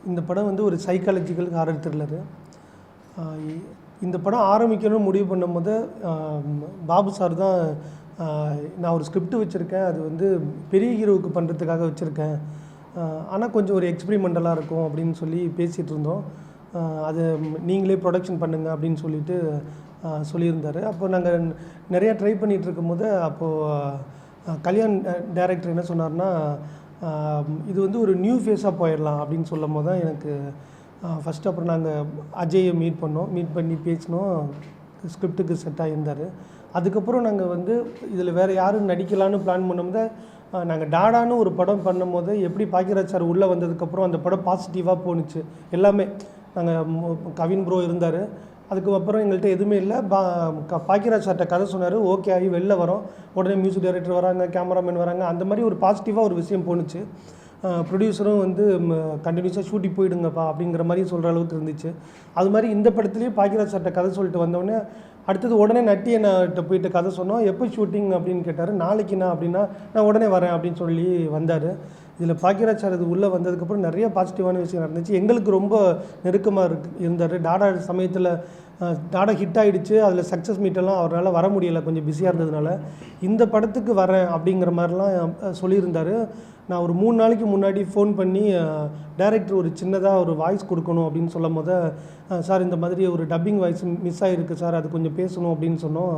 இந்த படம் வந்து ஒரு சைக்காலஜிக்கல் ஹாரர் த்ரில்லரு. இந்த படம் ஆரம்பிக்கணும்னு முடிவு பண்ணும்போது பாபு சார் தான் நான் ஒரு ஸ்கிரிப்ட் வச்சுருக்கேன், அது வந்து பெரிய ஹீரோவுக்கு பண்ணுறதுக்காக வச்சுருக்கேன், ஆனால் கொஞ்சம் ஒரு எக்ஸ்பிரிமெண்டலாக இருக்கும் அப்படின்னு சொல்லி பேசிகிட்டு இருந்தோம். அது நீங்களே ப்ரொடக்ஷன் பண்ணுங்க அப்படின்னு சொல்லிட்டு சொல்லியிருந்தார். அப்போ நாங்கள் நிறையா ட்ரை பண்ணிகிட்டு இருக்கும்போது அப்போது கல்யாண் டைரக்டர் என்ன சொன்னார்னா, இது வந்து ஒரு நியூ ஃபேஸாக போயிடலாம் அப்படின்னு சொல்லும் போது தான் எனக்கு ஃபஸ்ட்டு அப்புறம் நாங்கள் அஜயை மீட் பண்ணி பேசினோம். ஸ்கிரிப்டுக்கு செட் ஆகியிருந்தார். அதுக்கப்புறம் நாங்கள் வந்து இதில் வேறு யாரும் நடிக்கலான்னு பிளான் பண்ணும்போது நாங்கள் டாடான்னு ஒரு படம் பண்ணும்போது எப்படி பாக்யராஜ் சார் உள்ளே வந்ததுக்கப்புறம் அந்த படம் பாசிட்டிவாக போணுச்சு. எல்லாமே நாங்கள் கவின் ப்ரோ இருந்தார், அதுக்கப்புறம் எங்கள்கிட்ட எதுவுமே இல்லை. பாக்யராஜ் சார்கிட்ட கதை சொன்னார், ஓகே ஆகி வெளில வரோம், உடனே மியூசிக் டைரக்டர் வராங்க, கேமராமேன் வராங்க, அந்த மாதிரி ஒரு பாசிட்டிவாக ஒரு விஷயம் போணுச்சு. ப்ரொடியூசரும் வந்து கண்டினியூஸாக ஷூட்டிங் போயிடுங்கப்பா அப்படிங்கிற மாதிரி சொல்கிற அளவுக்கு இருந்துச்சு. அது மாதிரி இந்த படத்துலேயும் பாக்யராஜ் சார்கிட்ட கதை சொல்லிட்டு வந்தோடனே அடுத்தது உடனே நட்டி என்னட்ட போயிட்டு கதை சொன்னோம். எப்போ ஷூட்டிங் அப்படின்னு கேட்டார். நாளைக்குண்ணா அப்படின்னா நான் உடனே வரேன் அப்படின்னு சொல்லி வந்தார். இதில் பாக்கியராஜ் சார் இது உள்ளே வந்ததுக்கப்புறம் நிறைய பாசிட்டிவான விஷயம் நடந்துச்சு. எங்களுக்கு ரொம்ப நெருக்கமாக இருந்தார். டாடா சமயத்தில் டாடா ஹிட் ஆகிடுச்சு. அதில் சக்ஸஸ் மீட்டெல்லாம் அவரால் வர முடியலை, கொஞ்சம் பிஸியாக இருந்ததுனால. இந்த படத்துக்கு வரேன் அப்படிங்கிற மாதிரிலாம் சொல்லியிருந்தார். நான் ஒரு 3 நாளைக்கு முன்னாடி ஃபோன் பண்ணி டைரக்டர் ஒரு சின்னதாக ஒரு வாய்ஸ் கொடுக்கணும் அப்படின்னு சொல்லும் போது, சார் இந்த மாதிரி ஒரு டப்பிங் வாய்ஸ் மிஸ் ஆகிருக்கு சார், அது கொஞ்சம் பேசணும் அப்படின்னு சொன்னோம்.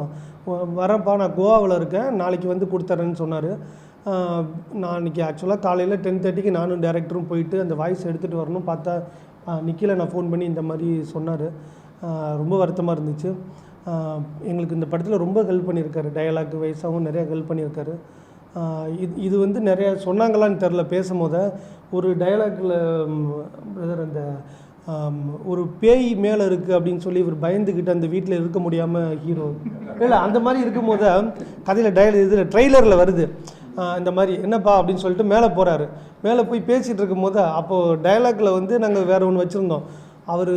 வரேன்ப்பா, நான் கோவாவில் இருக்கேன், நாளைக்கு வந்து கொடுத்துட்றேன்னு சொன்னார். நான் இன்றைக்கி ஆக்சுவலாக காலையில் 10:30க்கு நானும் டேரக்டரும் போயிட்டு அந்த வாய்ஸ் எடுத்துகிட்டு வரணும். பார்த்தா நிக்கில நான் ஃபோன் பண்ணி இந்த மாதிரி சொன்னார். ரொம்ப வருத்தமாக இருந்துச்சு. எங்களுக்கு இந்த படத்தில் ரொம்ப ஹெல்ப் பண்ணியிருக்காரு. டயலாக் வைஸாகவும் நிறையா ஹெல்ப் பண்ணியிருக்காரு. இது வந்து நிறையா சொன்னாங்களான்னு தெரில. பேசும்போது ஒரு டயலாக்கில் பிரதர் அந்த ஒரு பேய் மேலே இருக்குது அப்படின்னு சொல்லி இவர் பயந்துக்கிட்டு அந்த வீட்டில் இருக்க முடியாமல் ஹீரோ இல்லை அந்த மாதிரி இருக்கும்போது கதையில் இதில் ட்ரெய்லரில் வருது. இந்த மாதிரி என்னப்பா அப்படின்னு சொல்லிட்டு மேலே போகிறாரு. மேலே போய் பேசிகிட்டு இருக்கும்போது அப்போது டயலாக்கில் வந்து நாங்கள் வேறு ஒன்று வச்சுருந்தோம். அவர்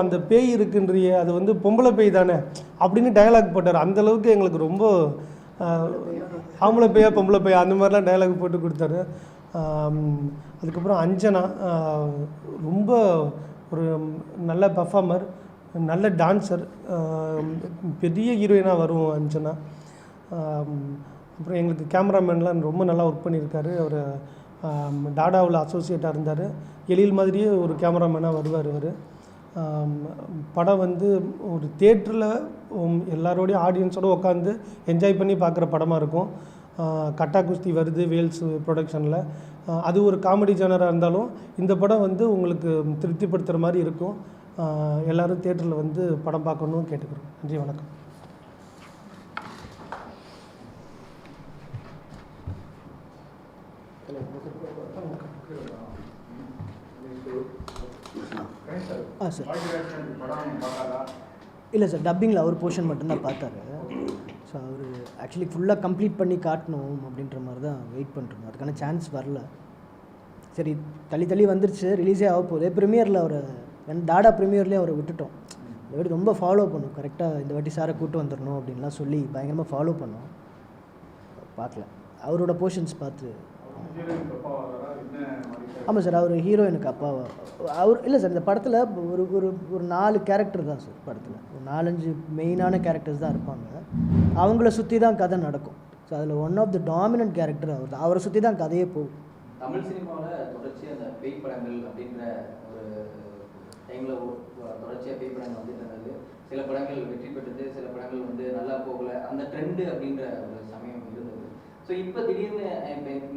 அந்த பேய் இருக்குன்றியே, அது வந்து பொம்பளை பேய் தானே அப்படின்னு டயலாக் போட்டார். அந்தளவுக்கு எங்களுக்கு ரொம்ப ஆம்பளை பேயா பொம்பளை பேயா அந்த மாதிரிலாம் டயலாக் போட்டு கொடுத்தாரு. அதுக்கப்புறம் அஞ்சனா ரொம்ப ஒரு நல்ல பர்ஃபார்மர், நல்ல டான்ஸர், பெரிய ஹீரோயினாக வரும் அஞ்சனா. அப்புறம் எங்களுக்கு கேமராமேன்லாம் ரொம்ப நல்லா ஒர்க் பண்ணியிருக்காரு. அவர் டாடாவில் அசோசியேட்டாக இருந்தார். எழில் மாதிரியே ஒரு கேமராமேனாக வருவார் அவர். படம் வந்து ஒரு தியேட்டரில் எல்லாரோடையும் ஆடியன்ஸோடு உட்காந்து என்ஜாய் பண்ணி பார்க்குற படமாக இருக்கும். கட்டா குஸ்தி வருது வேல்ஸ் ப்ரொடக்ஷனில். அது ஒரு காமெடி ஜானராக இருந்தாலும் இந்த படம் வந்து உங்களுக்கு திருப்திப்படுத்துகிற மாதிரி இருக்கும். எல்லோரும் தியேட்டரில் வந்து படம் பார்க்கணுன்னு கேட்டுக்கிறோம். நன்றி, வணக்கம். சார் இல்லை சார், டப்பிங்கில் அவர் போர்ஷன் மட்டும்தான் பார்த்தாரு. ஸோ அவர் ஆக்சுவலி ஃபுல்லாக கம்ப்ளீட் பண்ணி காட்டணும் அப்படின்ற மாதிரி தான் வெயிட் பண்ணிருந்தோம். அதுக்கான சான்ஸ் வரல. சரி, தள்ளி வந்துருச்சு, ரிலீஸே ஆக போகுது. ப்ரீமியரில் அவரை டாடா ப்ரீமியர்லேயே அவரை விட்டுட்டோம். இந்த வாட்டி ரொம்ப ஃபாலோ பண்ணோம். கரெக்டாக இந்த வாட்டி சாரை கூப்பிட்டு வந்துடணும் அப்படின்லாம் சொல்லி பயங்கரமாக ஃபாலோ பண்ணோம். பார்க்கல அவரோட போர்ஷன்ஸ் பார்த்து. ஆமாம் சார், அவர் ஹீரோயினுக்கு அப்பாவா அவர் இல்லை சார். இந்த படத்தில் ஒரு ஒரு ஒரு 4 கேரக்டர் தான் சார் படத்தில். ஒரு 4-5 மெயினான கேரக்டர்ஸ் தான் இருப்பாங்க. அவங்கள சுற்றி தான் கதை நடக்கும். ஸோ அதில் one of the dominant character அவர் தான். அவரை சுற்றி தான் கதையே போகும். தமிழ் சினிமாவில் தொடர்ச்சியாக அந்த பேய் படங்கள் அப்படின்ற ஒரு டைமில் தொடர்ச்சியாக பேய் படங்கள் வந்துட்டு இருந்தது. சில படங்கள் வெற்றி பெற்றது, சில படங்கள் வந்து நல்லா போகலை. அந்த ட்ரெண்டு அப்படின்ற ஒரு சமயம் இருந்தது. ஸோ இப்போ திடீர்னு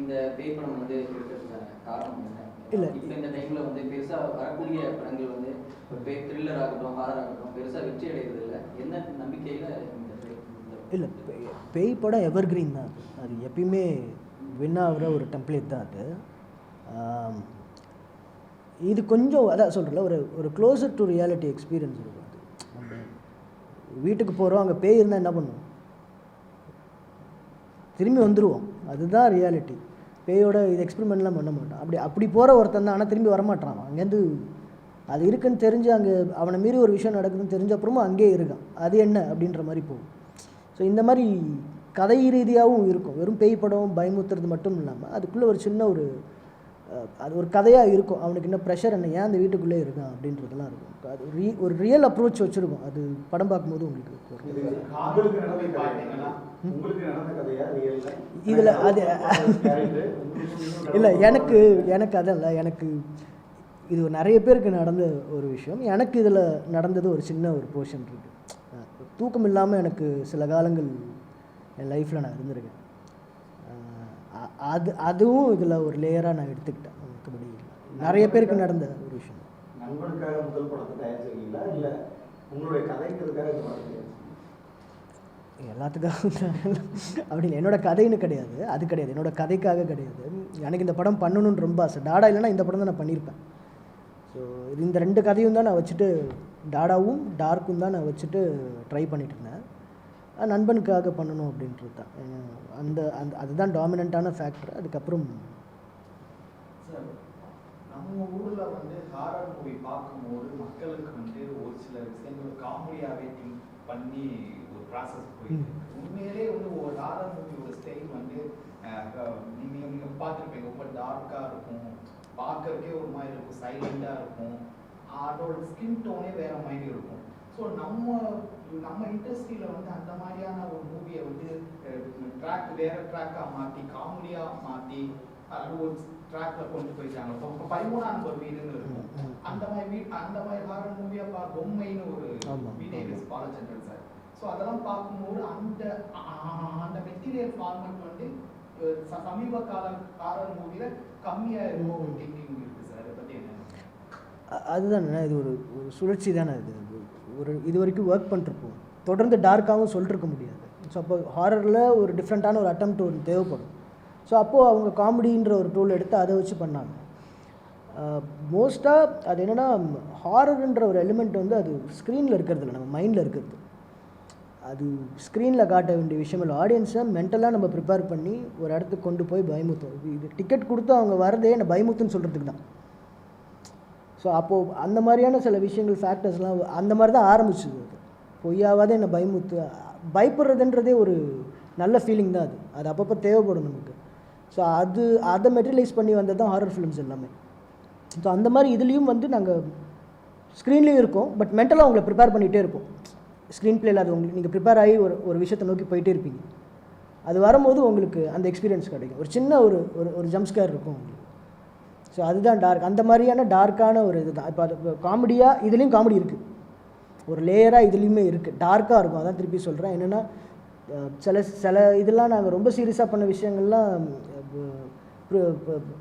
இந்த பேய் படம் வந்து இருக்கிறதுக்கான காரணம் என்ன? இல்லை, இப்போ இந்த டைமில் வந்து பெருசாக வரக்கூடிய படங்கள் வந்து பேய் த்ரில்லர் ஆகட்டும், ஹாரர் ஆகட்டும் பெருசாக வெற்றி அடைகிறது இல்லை. என்ன நம்பிக்கையில் இல்லை, பேய் படம் எவர்கிரீன் தான். அது எப்பயுமே வின் ஆகிற ஒரு டெம்ப்ளேட் தான் அது. இது கொஞ்சம் அதான் சொல்கிறல, ஒரு க்ளோசர் டு ரியாலிட்டி எக்ஸ்பீரியன்ஸ் இருக்கும். அது நம்ம வீட்டுக்கு போகிறோம், அங்கே பேய் இருந்தால் என்ன பண்ணுவோம்? திரும்பி வந்துடுவோம். அதுதான் ரியாலிட்டி. பேயோட இது எக்ஸ்பெரிமெண்ட்லாம் பண்ண மாட்டான். அப்படி போகிற ஒருத்தன் தான், ஆனால் திரும்பி வரமாட்டான். அங்கேருந்து அது இருக்குன்னு தெரிஞ்சு அங்கே அவனை மீறி ஒரு விஷயம் நடக்குதுன்னு தெரிஞ்ச அப்புறமும் அங்கேயே இருக்கான். அது என்ன அப்படின்ற மாதிரி போகும். ஸோ இந்த மாதிரி கதை ரீதியாகவும் இருக்கும். வெறும் பேய் படம் பயமுத்துறது மட்டும் இல்லாமல் அதுக்குள்ளே ஒரு சின்ன அது ஒரு கதையாக இருக்கும். அவனுக்கு என்ன ப்ரெஷர், என்ன ஏன் அந்த வீட்டுக்குள்ளே இருக்கான் அப்படின்றதெல்லாம் இருக்கும். அது ஒரு ரியல் அப்ரோச் வச்சுருக்கும். அது படம் பார்க்கும்போது உங்களுக்கு இதில் அது இல்லை, எனக்கு அதல்ல. எனக்கு இது நிறைய பேருக்கு நடந்த ஒரு விஷயம். எனக்கு இதில் நடந்தது ஒரு சின்ன ஒரு போர்ஷன் இருக்குது. தூக்கம் இல்லாமல் எனக்கு சில காலங்கள் என் லைஃப்பில் நான் இருந்திருக்கேன். அதுவும் இதில் ஒரு லேயராக நான் எடுத்துக்கிட்டேன். மற்றபடி நிறைய பேருக்கு நடந்த ஒரு விஷயம். நண்பனுக்காக முதல் படத்தை தயாரிச்சிருக்கீங்களா இல்லை உங்களுடைய கதைக்கிறதுக்காக எல்லாத்துக்காக அப்படி இல்லை. என்னோடய கதைன்னு கிடையாது, அது கிடையாது. என்னோடய கதைக்காக கிடையாது. எனக்கு இந்த படம் பண்ணணுன்னு ரொம்ப ஆசை. டாடா இல்லைன்னா இந்த படம் தான் நான் பண்ணியிருப்பேன். ஸோ இந்த 2 கதையும் தான் நான் வச்சுட்டு, டாடாவும் டார்க்கும் தான் நான் வச்சுட்டு ட்ரை பண்ணிட்டு இருந்தேன். நண்பனுக்காக பண்ணணும் அப்படின்றது தான் அதுதான் டாமினண்ட்டான ஃபேக்டர். அதுக்கப்புறம் சார், நம்ம ஊரில் வந்து ஹாரர் மூவி பார்க்கும்போது மக்களுக்கு வந்து ஒரு சில விஷயங்கள் காமெடியாகவே பண்ணி ஒரு ப்ராசஸ் போயிட்டு உண்மையிலே வந்து ஒரு ஹாரர் மூவியோட ஸ்டைல் வந்து நீங்கள் பார்த்துருப்பீங்க, ரொம்ப டார்க்காக இருக்கும், பார்க்கறதுக்கே ஒரு மாதிரி இருக்கும், சைலண்டாக இருக்கும், அதோட ஸ்கின் டோனே வேறு மாதிரி இருக்கும். ஸோ நம்ம இண்டஸ்ட்ரியில் வந்து அந்த மாதிரியான ஒரு மூவியை வந்து வேறு ட்ராக்காக மாற்றி காமெடியாக மாற்றி அது ஒரு ட்ராக்கில் கொண்டு போயிட்டாங்க. இப்போ 13ஆம் நம்பர் வீடுன்னு இருக்கும், அந்த மாதிரி ஹாரர் மூவியாக பொம்மைன்னு ஒரு வீடியோஸ் பாலச்சந்திரன் சார். ஸோ அதெல்லாம் பார்க்கும்போது அந்த மெட்டீரியல் ஃபார்மேட் வந்து சமீப கால ஹாரர் மூவியில் கம்மியாக இருக்கும் ஒரு திங்கிங் இருக்குது சார். அதை பற்றி என்ன? அதுதானே, இது ஒரு சுழற்சி தானே. இது வரைக்கும் ஒர்க் பண்ணிருப்போம், தொடர்ந்து டார்க்காகவும் சொல்லிருக்க முடியாது. ஸோ அப்போ ஹாரரில் ஒரு டிஃப்ரெண்ட்டான ஒரு அட்டெம்ப்ட் ஒன்று தேவைப்படும். ஸோ அப்போது அவங்க காமெடின்ற ஒரு டூல் எடுத்து அதை வச்சு பண்ணாங்க. மோஸ்ட்டாக அது என்னென்னா, ஹாரர்ன்ற ஒரு எலிமெண்ட் வந்து அது ஸ்க்ரீனில் இருக்கிறது இல்லை, நம்ம மைண்டில் இருக்கிறது. அது ஸ்க்ரீனில் காட்ட வேண்டிய விஷயம் இல்லை. ஆடியன்ஸை மென்டலாக நம்ம ப்ரிப்பேர் பண்ணி ஒரு இடத்துக்கு கொண்டு போய் பயமுத்தும். இது டிக்கெட் கொடுத்து அவங்க வரதே என்ன பயமுத்துன்னு சொல்கிறதுக்கு தான். ஸோ அப்போது அந்த மாதிரியான சில விஷயங்கள் ஃபேக்டர்ஸ்லாம் அந்த மாதிரி தான் ஆரம்பிச்சுது. அது பொய்யாவாதே என்ன பயமுத்து, பயப்படுறதுன்றதே ஒரு நல்ல ஃபீலிங் தான். அது அப்பப்போ தேவைப்படும் நமக்கு. ஸோ அதை மெட்டீரியலைஸ் பண்ணி வந்தது தான் ஹாரர் ஃபிலிம்ஸ் எல்லாமே. ஸோ அந்த மாதிரி இதுலேயும் வந்து நாங்கள் ஸ்க்ரீன்லேயும் இருக்கோம், பட் மென்டலாக அவங்களை ப்ரிப்பேர் பண்ணிகிட்டே இருப்போம். ஸ்க்ரீன் பிளேயில் அது உங்களுக்கு நீங்கள் ப்ரிப்பேர் ஆகி ஒரு விஷயத்தை நோக்கி போயிட்டே இருப்பீங்க. அது வரும்போது உங்களுக்கு அந்த எக்ஸ்பீரியன்ஸ் கிடைக்கும். ஒரு சின்ன ஒரு ஜம்ப் ஸ்கேர் இருக்கும் உங்களுக்கு. ஸோ அதுதான் டார்க். அந்த மாதிரியான டார்க்கான ஒரு இது தான். இப்போ அது காமெடியாக இதுலேயும் காமெடி இருக்குது, ஒரு லேயராக இதுலேயுமே இருக்குது, டார்க்காக இருக்கும். அதான் திருப்பி சொல்கிறேன். என்னென்னா சில இதெல்லாம் நாங்கள் ரொம்ப சீரியஸாக பண்ண விஷயங்கள்லாம்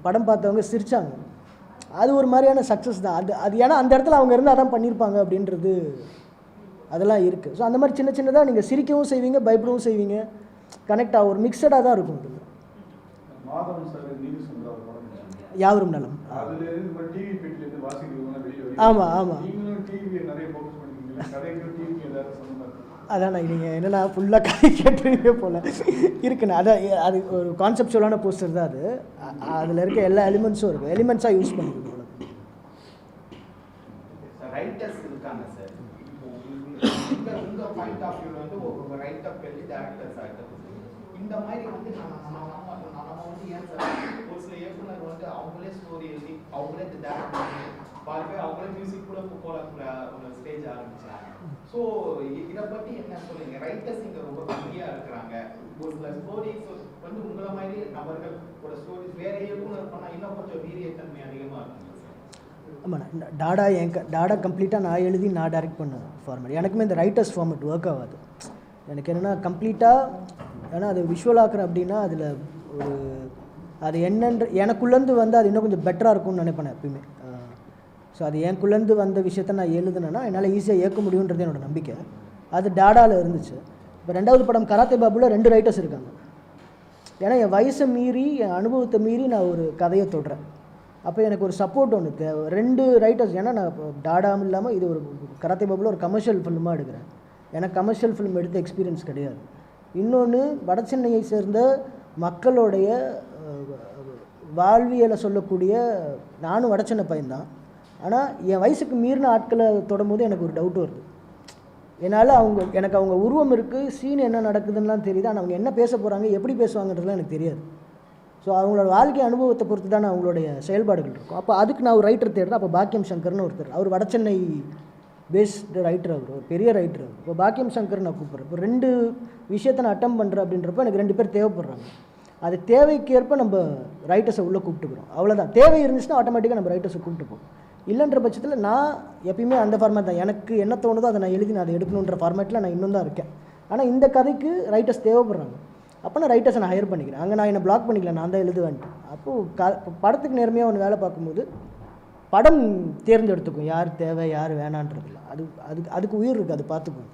படம் பார்த்தவங்க சிரித்தாங்க. அது ஒரு மாதிரியான சக்ஸஸ் தான். அது ஏன்னா அந்த இடத்துல அவங்க இருந்தால் அதான் பண்ணியிருப்பாங்க அப்படின்றது அதெல்லாம் இருக்குது. ஸோ அந்த மாதிரி சின்னதாக நீங்கள் சிரிக்கவும் செய்வீங்க, பயப்படவும் செய்வீங்க, கனெக்டாக ஒரு மிக்சடாக தான் இருக்கும். யாவரும் நலம். ஆமாம் ஆமாம். அதான் நீங்கள் என்னென்னா ஃபுல்லாக கதை கேட்டுருவீங்க போல் இருக்குண்ணா. அதான் அது ஒரு கான்செப்டுவலான போஸ்டர் தான். அதில் இருக்க எல்லா எலிமெண்ட்ஸும் இருக்கும், எலிமெண்ட்ஸாக யூஸ் பண்ணிக்கணும். ரைட்டர்ஸ் இருக்காங்க சார். உங்கள் பாயிண்ட் ஆஃப் வியூவில் வந்து ஒரு ரைட்டர் பெரிய டேரக்டர்ஸ் ஆகிட்டு இந்த மாதிரி வந்து நம்ம வந்து ஏன் சார் ஒரு சில இயக்குனர் வந்து அவங்களே ஸ்டோரி எழுதி அவங்களே இந்த டேரக்டர் பாருங்க அவங்களே மியூசிக் கூட போல ஒரு ஸ்டேஜ் ஆரம்பிச்சாங்க. ஸோ இதை பற்றி என்ன சொல்லுங்க? ரைட்டர்ஸ் இங்கே ரொம்ப கம்மியாக இருக்கிறாங்க. ஒரு சில ஸ்டோரிஸ் வந்து உங்களை மாதிரி நபர்கள் ஒரு ஸ்டோரிஸ் வேற இயக்குனர் பண்ணால் இன்னும் கொஞ்சம் வீரியத்தன்மை அதிகமாக இருக்குங்க. ஆமாண்ணா, டாடா கம்ப்ளீட்டாக நான் எழுதி நான் டைரக்ட் பண்ண ஃபார்மேட். எனக்குமே இந்த ரைட்டர்ஸ் ஃபார்மேட் ஒர்க் ஆகாது. எனக்கு என்னென்னா கம்ப்ளீட்டாக, ஏன்னா அது விஷுவல் ஆக்குறேன் அப்படின்னா அதில் ஒரு அது என்னன்ற எனக்குள்ளேருந்து வந்து அது இன்னும் கொஞ்சம் பெட்டராக இருக்கும்னு நினைப்பேன் எப்பயுமே. ஸோ அது எனக்குள்ளேருந்து வந்த விஷயத்த நான் எழுதுனேன்னா என்னால் ஈஸியாக இயக்க முடியுன்றது என்னோடய நம்பிக்கை. அது டாடாவில் இருந்துச்சு. இப்போ 2வது படம் கராத்தே பாபுல 2 ரைட்டர்ஸ் இருக்காங்க. ஏன்னா என் வயசை மீறி என் அனுபவத்தை மீறி நான் ஒரு கதையை தொடுறேன். அப்போ எனக்கு ஒரு சப்போர்ட் ஒன்று தேவை. 2 ரைட்டர்ஸ். ஏன்னா நான் டாடாவும் இல்லாமல் இது ஒரு கராத்தே பாபுல ஒரு கமர்ஷியல் ஃபிலிமாக எடுக்கிறேன். எனக்கு கமர்ஷியல் ஃபிலிம் எடுத்த எக்ஸ்பீரியன்ஸ் கிடையாது. இன்னொன்று வடசென்னையை சேர்ந்த மக்களுடைய வாழ்வியலை சொல்லக்கூடிய, நானும் வடசென்னை பையன்தான், ஆனால் என் வயசுக்கு மீறின ஆட்களை தொடும்போது எனக்கு ஒரு டவுட் வருது. என்னால் எனக்கு அவங்க உருவம் இருக்குது, சீன் என்ன நடக்குதுன்னெலாம் தெரியுது, ஆனால் அவங்க என்ன பேச போகிறாங்க, எப்படி பேசுவாங்கன்றதுலாம் எனக்கு தெரியாது. ஸோ அவங்களோட வாழ்க்கை அனுபவத்தை பொறுத்து தானே அவங்களுடைய செயல்பாடுகள் இருக்கும். அப்போ அதுக்கு நான் ஒரு ரைட்டர் தேடுறேன். அப்போ பாக்கியம் சங்கர்னு ஒருத்தர், அவர் வடசென்னை பேஸ்டு ரைட்டர், அவர் ஒரு பெரிய ரைட்டர். இப்போ பாக்கியம் சங்கர் நான் கூப்பிட்றேன். இப்போ 2 விஷயத்தை நான் அட்டம் பண்ணுறேன் அப்படின்றப்ப எனக்கு 2 பேர் தேவைப்படுறாங்க. அது தேவைக்கேற்ப நம்ம ரைட்டர்ஸை உள்ளே கூப்பிட்டுக்கிறோம், அவ்வளோதான். தேவை இருந்துச்சுன்னா ஆட்டோமேட்டிக்காக நம்ம ரைட்டர்ஸை கூப்பிட்டுப்போம். இல்லைன்ற பட்சத்தில் நான் எப்பயுமே அந்த ஃபார்மேட் தான். எனக்கு என்ன தோணுதோ அதை நான் எழுதி நான் அதை எடுக்கணுன்ற ஃபார்மேட்டில் நான் இன்னும் தான் இருக்கேன். ஆனால் இந்த கதைக்கு ரைட்டர்ஸ் தேவைப்படுறாங்க. அப்போ நான் ரைட்டர்ஸை நான் ஹையர் பண்ணிக்கிறேன். அங்கே நான் என்னை பிளாக் பண்ணிக்கல, நான் தான் எழுதுவேன்ட்டு. அப்போது படத்துக்கு நேர்மையாக ஒன்று வேலை பார்க்கும்போது படம் தேர்ந்தெடுத்துக்கும் யார் தேவை யார் வேணான்றதில்ல. அதுக்கு உயிர் இருக்குது, அது பார்த்துக்கும்.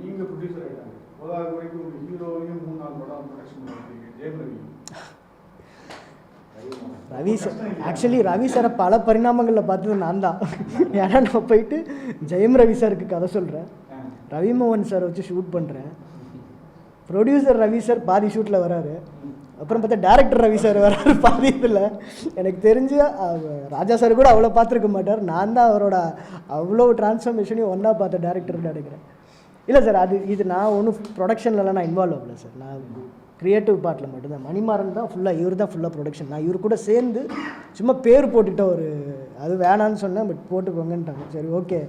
நீங்கள் ப்ரொடியூசர் ஆகிட்டாங்க, போதாது வரைக்கும் ஒரு ஹீரோவையும் 3-4 படம் ப்ரொடக்ஷன் பண்ணிருக்கீங்க. ஜெயம் ரவி சார், ஆக்சுவலி ரவி சாரை பல பரிணாமங்களில் பார்த்தது நான் தான். ஏன்னா நான் போயிட்டு ஜெயம் ரவி சாருக்கு கதை சொல்கிறேன், ரவி மோகன் சாரை வச்சு ஷூட் பண்ணுறேன். ப்ரொடியூசர் ரவி சார் பாதி ஷூட்டில் வராரு, அப்புறம் பார்த்தா டேரக்டர் ரவி சார் வராரு பாதியில். எனக்கு தெரிஞ்சு ராஜா சார் கூட அவ்வளோ பார்த்துருக்க மாட்டார். நான் தான் அவரோட அவ்வளோ டிரான்ஸ்ஃபர்மேஷனையும் ஒன்றா பார்த்த டேரக்டர்னு நினைக்கிறேன். இல்லை சார், இது நான் ஒன்றும் ப்ரொடக்ஷன்லலாம் நான் இன்வால்வ் ஆகல சார். நான் க்ரியேட்டிவ் பார்ட்டில் மட்டும்தான். மணிமாறன் தான் ஃபுல்லாக, இவர் தான் ஃபுல்லாக ப்ரொடக்ஷன். நான் இவர் கூட சேர்ந்து சும்மா பேர் போட்டுட்ட ஒரு, அது வேணான்னு சொன்னேன், பட் போட்டுக்கோங்கன்ட்டாங்க. சரி ஓகே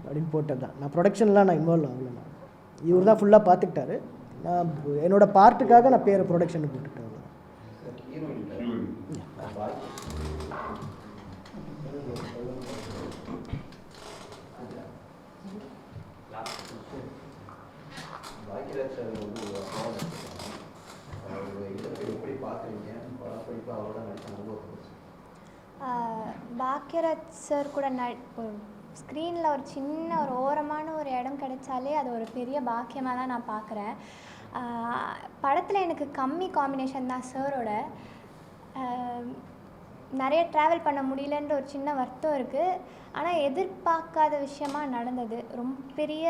அப்படின்னு போட்டது தான். நான் ப்ரொடக்ஷன்லாம் நான் இன்வால்வ் ஆகல. நான் இவர் தான் ஃபுல்லாக பார்த்துக்கிட்டாரு. நான் என்னோடய பார்ட்டுக்காக நான் பேரை ப்ரொடக்ஷன் போட்டுக்கிட்டேன். பாக்யராஜ் சார் கூட ஸ்க்ரீனில் ஒரு சின்ன ஒரு ஓரமான ஒரு இடம் கிடைச்சாலே அது ஒரு பெரிய பாக்கியமாக தான் நான் பார்க்குறேன். படத்தில் எனக்கு கம்மி காம்பினேஷன் தான் சாரோட. நிறைய ட்ராவல் பண்ண முடியலன்ற ஒரு சின்ன வருத்தம் இருக்குது. ஆனால் எதிர்பார்க்காத விஷயமாக நடந்தது. ரொம்ப பெரிய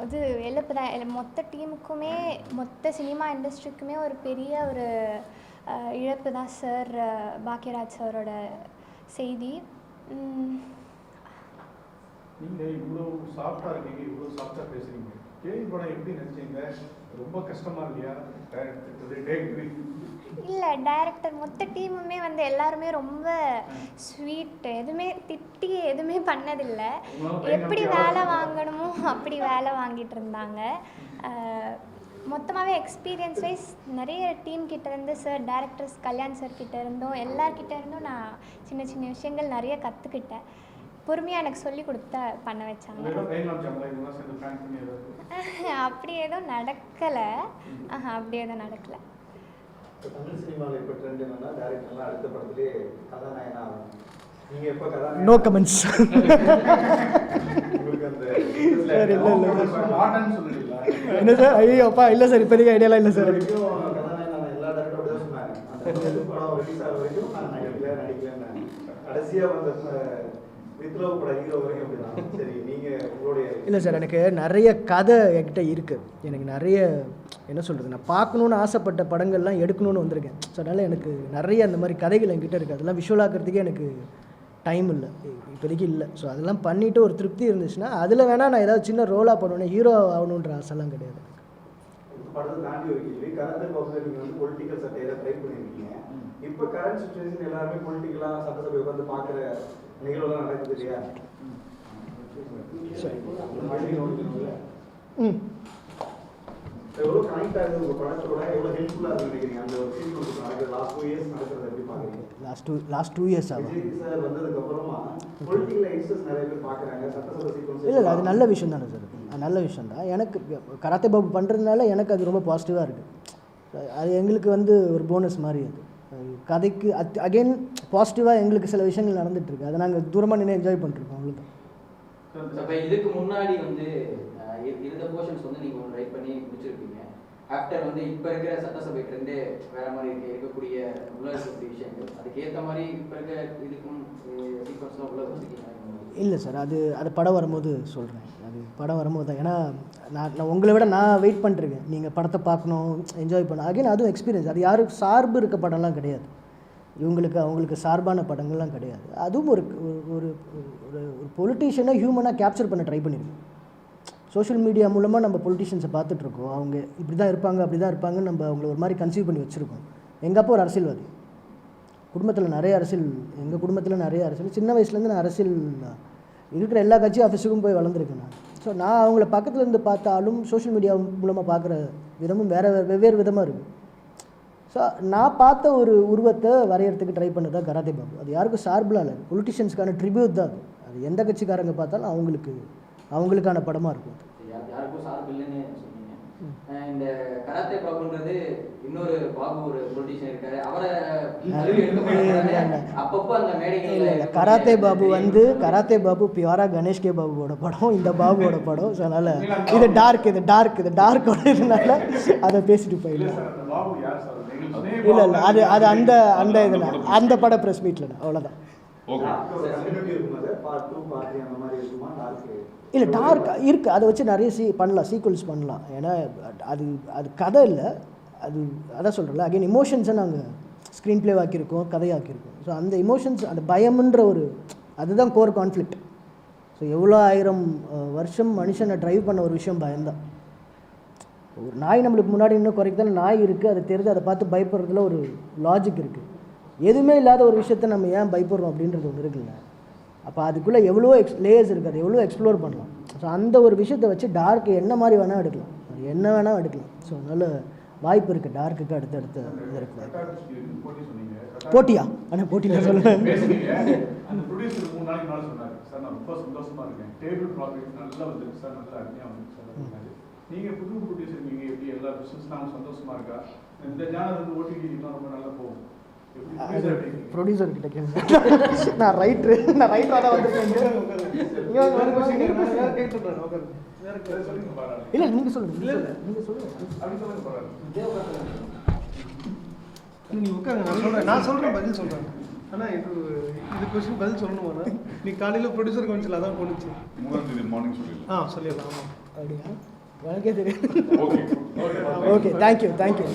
அது இழப்பு தான். மொத்த டீமுக்குமே, மொத்த சினிமா இண்டஸ்ட்ரிக்குமே ஒரு பெரிய ஒரு இழப்பு தான் சார், பாக்யராஜ் சாரோட செய்தி. நீங்கள் இவ்வளோ சாஃப்டாக இருக்கீங்க, இவ்வளோ சாஃப்டாக பேசுகிறீங்க. கேள்வி படம் எப்படி நினச்சிங்க? ரொம்ப கஷ்டமாக இல்லையா டேரக்டர்? இல்லை, டைரக்டர் மொத்த டீமுமே எல்லாருமே ரொம்ப ஸ்வீட். எதுவுமே திட்டி எதுவுமே பண்ணதில்லை. எப்படி வேலை வாங்கணுமோ அப்படி வேலை வாங்கிட்டு இருந்தாங்க. மொத்தமாகவே எக்ஸ்பீரியன்ஸ் வைஸ் நிறைய டீம் கிட்டேருந்து, சார் டைரக்டர்ஸ் கல்யாண் சார் கிட்டேருந்தும் எல்லார்கிட்ட இருந்தும் நான் சின்ன சின்ன விஷயங்கள் நிறைய கற்றுக்கிட்டேன். பொறுமையாக எனக்கு சொல்லி கொடுத்த பண்ண வச்சாங்க. அப்படி எதுவும் நடக்கலை. அப்படி எதுவும் நடக்கலை. தமிழ் சினிமாவில் இப்போ ட்ரெண்ட் என்னன்னா டேரக்டர்லாம் அடுத்த படத்திலே கதாநாயகனா ஆகணும். நீங்கள் எப்போ நோ கமெண்ட்ஸ். உங்களுக்கு அந்த மாட்டேன்னு சொல்லுறீங்களா? என்ன சார்? ஐயோ அப்பா, இல்லை சார், இப்போதைக்கு ஐடியாலாம் இல்லை சார். கதாநாயகன் எல்லா டேரக்டரும் அப்படி தான் சொன்னாங்க. அந்த படம் ரிலீஸ் ஆகிற வரைக்கும் நான் நடிக்கலன்னு கடைசியாக வந்த வித்லவ் பட ஹீரோ வரைக்கும் அப்படிதான். சரி, நீங்கள் உங்களுடைய இல்லை சார், எனக்கு நிறைய கதை என்கிட்ட இருக்குது. எனக்கு நிறைய என்ன சொல்கிறது, நான் பார்க்கணுன்னு ஆசைப்பட்ட படங்கள்லாம் எடுக்கணும்னு வந்திருக்கேன். ஸோ அதனால் எனக்கு நிறைய அந்த மாதிரி கதைகள் என்கிட்ட இருக்குது. அதெல்லாம் விஷுவல் ஆக்கிறதுக்கே எனக்கு டைம் இல்லை, இப்போதைக்கு இல்லை. ஸோ அதெல்லாம் பண்ணிவிட்டு ஒரு திருப்தி இருந்துச்சுன்னா அதில் வேணால் நான் ஏதாவது சின்ன ரோலாக பண்ணுவேன். ஹீரோ ஆகணுன்ற ஆசைலாம் கிடையாது. படத்தை தாண்டி ஒரு கேள்வி, கராத்தே பாக்ஸில் நீங்கள் வந்து பொலிட்டிக்கல் சட்டையில ட்ரை பண்ணியிருக்கீங்க. இப்போ கரண்ட் சுச்சுவேஷன் எல்லாருமே பொலிட்டிக்கலாக சட்டசபை உட்காந்து பார்க்குற நிகழ்வுலாம் நடக்குது இல்லையா? எவ்வளோ கனெக்ட் ஆகுது உங்கள் படத்தோட, எவ்வளோ ஹெல்ப்ஃபுல்லாக இருக்குன்னு நினைக்கிறீங்க? அந்த ஒரு சீக்வன்ஸ் நடக்குது லாஸ்ட் 2 இயர்ஸ் நடக்கிறத எப்படி பார்க்குறீங்க? லாஸ்ட் 2 இயர்ஸ் ஆகும். விஜய் சார் வந்ததுக்கப்புறமா பொலிட்டிக்கல் யங்ஸ்டர்ஸ் நிறைய பேர் பார்க்குறாங்க சட்டசபை சீக்வன்ஸ். இல்லை, அது நல்ல விஷயம் தானே சார். அது நல்ல விஷயம் தான். எனக்கு கராத்தே பாபு பண்ணுறதுனால எனக்கு அது ரொம்ப பாசிட்டிவாக இருக்குது. அது எங்களுக்கு ஒரு போனஸ் மாதிரி. அது கதைக்கு அகெயின் பாசிட்டிவாக எங்களுக்கு சில விஷயங்கள் நடந்துகிட்ருக்கு. அதை நாங்கள் தூரமாக நின்று என்ஜாய் பண்ணிருக்கோம். அவ்வளோதான். இப்போ இதுக்கு முன்னாடி இருந்த போர்ஷன்ஸ் நீங்கள் ஒன்று ரைட் பண்ணி முடிச்சிருக்கீங்க. ஆஃப்டர் இப்போ இருக்கிற சட்டசபை ட்ரெண்டே வேற மாதிரி இருக்கக்கூடிய உள்ள இருக்கக்கூடிய விஷயங்கள், அதுக்கேற்ற மாதிரி இப்போ இருக்க இதுக்கும் சீக்வன்ஸ்லாம் உள்ள வச்சுருக்கீங்க? இல்லை சார், அது படம் வரும்போது சொல்கிறேன். அது படம் வரும்போது தான். ஏன்னா நான் உங்களை விட நான் வெயிட் பண்ணிருக்கேன். நீங்கள் படத்தை பார்க்கணும், என்ஜாய் பண்ணணும். அகைன் அதுவும் எக்ஸ்பீரியன்ஸ். அது யாரும் சார்பு இருக்க படம்லாம் கிடையாது. அவங்களுக்கு சார்பான படங்கள்லாம் கிடையாது. அதுவும் ஒரு ஒரு ஒரு பொலிட்டீஷியனை ஹியூமனாக கேப்சர் பண்ண ட்ரை பண்ணியிருக்கேன். சோஷியல் மீடியா மூலமாக நம்ம பொலிட்டீஷியன்ஸை பார்த்துட்ருக்கோம். அவங்க இப்படி தான் இருப்பாங்க, அப்படி தான் இருப்பாங்கன்னு நம்ம அவங்கள ஒரு மாதிரி கன்சீவ் பண்ணி வச்சுருக்கோம். எங்கள் அப்பா ஒரு அரசியல்வாதி. குடும்பத்தில் நிறைய அரசியல், எங்கள் குடும்பத்தில் நிறைய அரசியல். சின்ன வயசுலேருந்து நான் அரசியல் இருக்கிற எல்லா கட்சி ஆஃபீஸுக்கும் போய் வளர்ந்துருக்கேன் நான். ஸோ நான் அவங்கள பக்கத்துலேருந்து பார்த்தாலும் சோஷியல் மீடியா மூலமாக பார்க்குற விதமும் வெவ்வேறு விதமாக இருக்குது. ஸோ நான் பார்த்த ஒரு உருவத்தை வரையறதுக்கு ட்ரை பண்ணது தான் கராத்தே பாபு. அது யாருக்கும் சார்பில் இல்லை, பொலிட்டிஷியன்ஸ்க்கான ட்ரிபியூட் தான் அது. அது எந்த கட்சிக்காரங்க பார்த்தாலும் அவங்களுக்கான படமாக இருக்கும். யாருக்கும் சார்பு இல்லைன்னு சொன்னீங்க. இந்த கராத்தே பாபுன்றது இன்னொரு பாபு ஒரு பொலிட்டிஷியன் இருக்காரு, அவரை அப்பப்போ அந்த மேடைகள். இல்லை, கராத்தே பாபு பியூரா கணேஷ் கே பாபுவோட படம், இந்த பாபுவோட படம். ஸோ அதனால் இது டார்க்கோட இதனால அதை பேசிட்டு போயிடலாம். இல்லை அது அந்த இதில் அந்த பட ப்ரெஸ் மீட்டில் அவ்வளோதான். இல்லை, டார்க் இருக்குது. அதை வச்சு நிறைய பண்ணலாம், சீக்வல்ஸ் பண்ணலாம். ஏன்னா அது கதை இல்லை, அது அதான் சொல்கிறல அகைன் இமோஷன்ஸை நாங்கள் ஸ்க்ரீன் ப்ளே ஆக்கியிருக்கோம், கதையாக்கியிருக்கோம். ஸோ அந்த இமோஷன்ஸ், அந்த பயம்ன்ற ஒரு அதுதான் கோர் கான்ஃப்ளிக்ட். ஸோ எவ்வளோ 1000 வருஷம் மனுஷனை ட்ரைவ் பண்ண ஒரு விஷயம் பயம்தான். ஒரு நாய் நம்மளுக்கு முன்னாடி இன்னும் குறைக்குதான நாய் இருக்குது, அதை தெரிஞ்சு அதை பார்த்து பயப்படுறதுல ஒரு லாஜிக் இருக்குது. எதுவுமே இல்லாத ஒரு விஷயத்த நம்ம ஏன் பயப்படுறோம் அப்படின்றது ஒன்று இருக்குல்ல. அப்போ அதுக்குள்ளே எவ்வளோ லேயர்ஸ் இருக்குது, அதை எவ்வளோ எக்ஸ்ப்ளோர் பண்ணலாம். ஸோ அந்த ஒரு விஷயத்தை வச்சு டார்க் என்ன மாதிரி வேணால் எடுக்கலாம், அது என்ன வேணால் எடுக்கலாம். ஸோ அதனால் வாய்ப்பு இருக்குது டார்க்குக்கு அடுத்தடுத்து இது இருக்குது. போட்டியா? ஆனால் போட்டி நான் சொல்லுவேன். அந்த ப்ரொடியூசர் 3 நாளைக்கு முன்னாடி சொன்னார், சார் நான் ரொம்ப சந்தோஷமா இருக்கேன், டேபிள் ப்ராஜெக்ட் நல்லா வந்துருக்கு சார், நல்லா அருமையாக வந்துருக்கு சார். நீங்கள் புது ப்ரொடியூசர், நீங்கள் எப்படி எல்லா பிஸ்னஸ்லாம் சந்தோஷமா இருக்கா? இந்த ஜானர் வந்து ஓடிடிலாம் ரொம்ப நல்லா போகும். ப்ரொடியூசர் கிட்ட கேளுங்க. நான் ரைட்டராக தான் வந்துருக்கேன். இல்லை நீங்கள் சொல்லுங்கள். நீ உட்காருங்க, நான் சொல்கிறேன் பதில் சொல்கிறேன். ஆனால் இது கொஸ்டின் பதில் சொல்லணுமாண்ணா? நீ காலையில் ப்ரொடியூசர் கவுன்சில் அதான் போணுச்சு. 3ஆம் தேதி மார்னிங் சொல்லிடலாம். சொல்லிடலாம். ஆமாம், அப்படியா? எனக்கே தெரியும். Okay okay, thank you.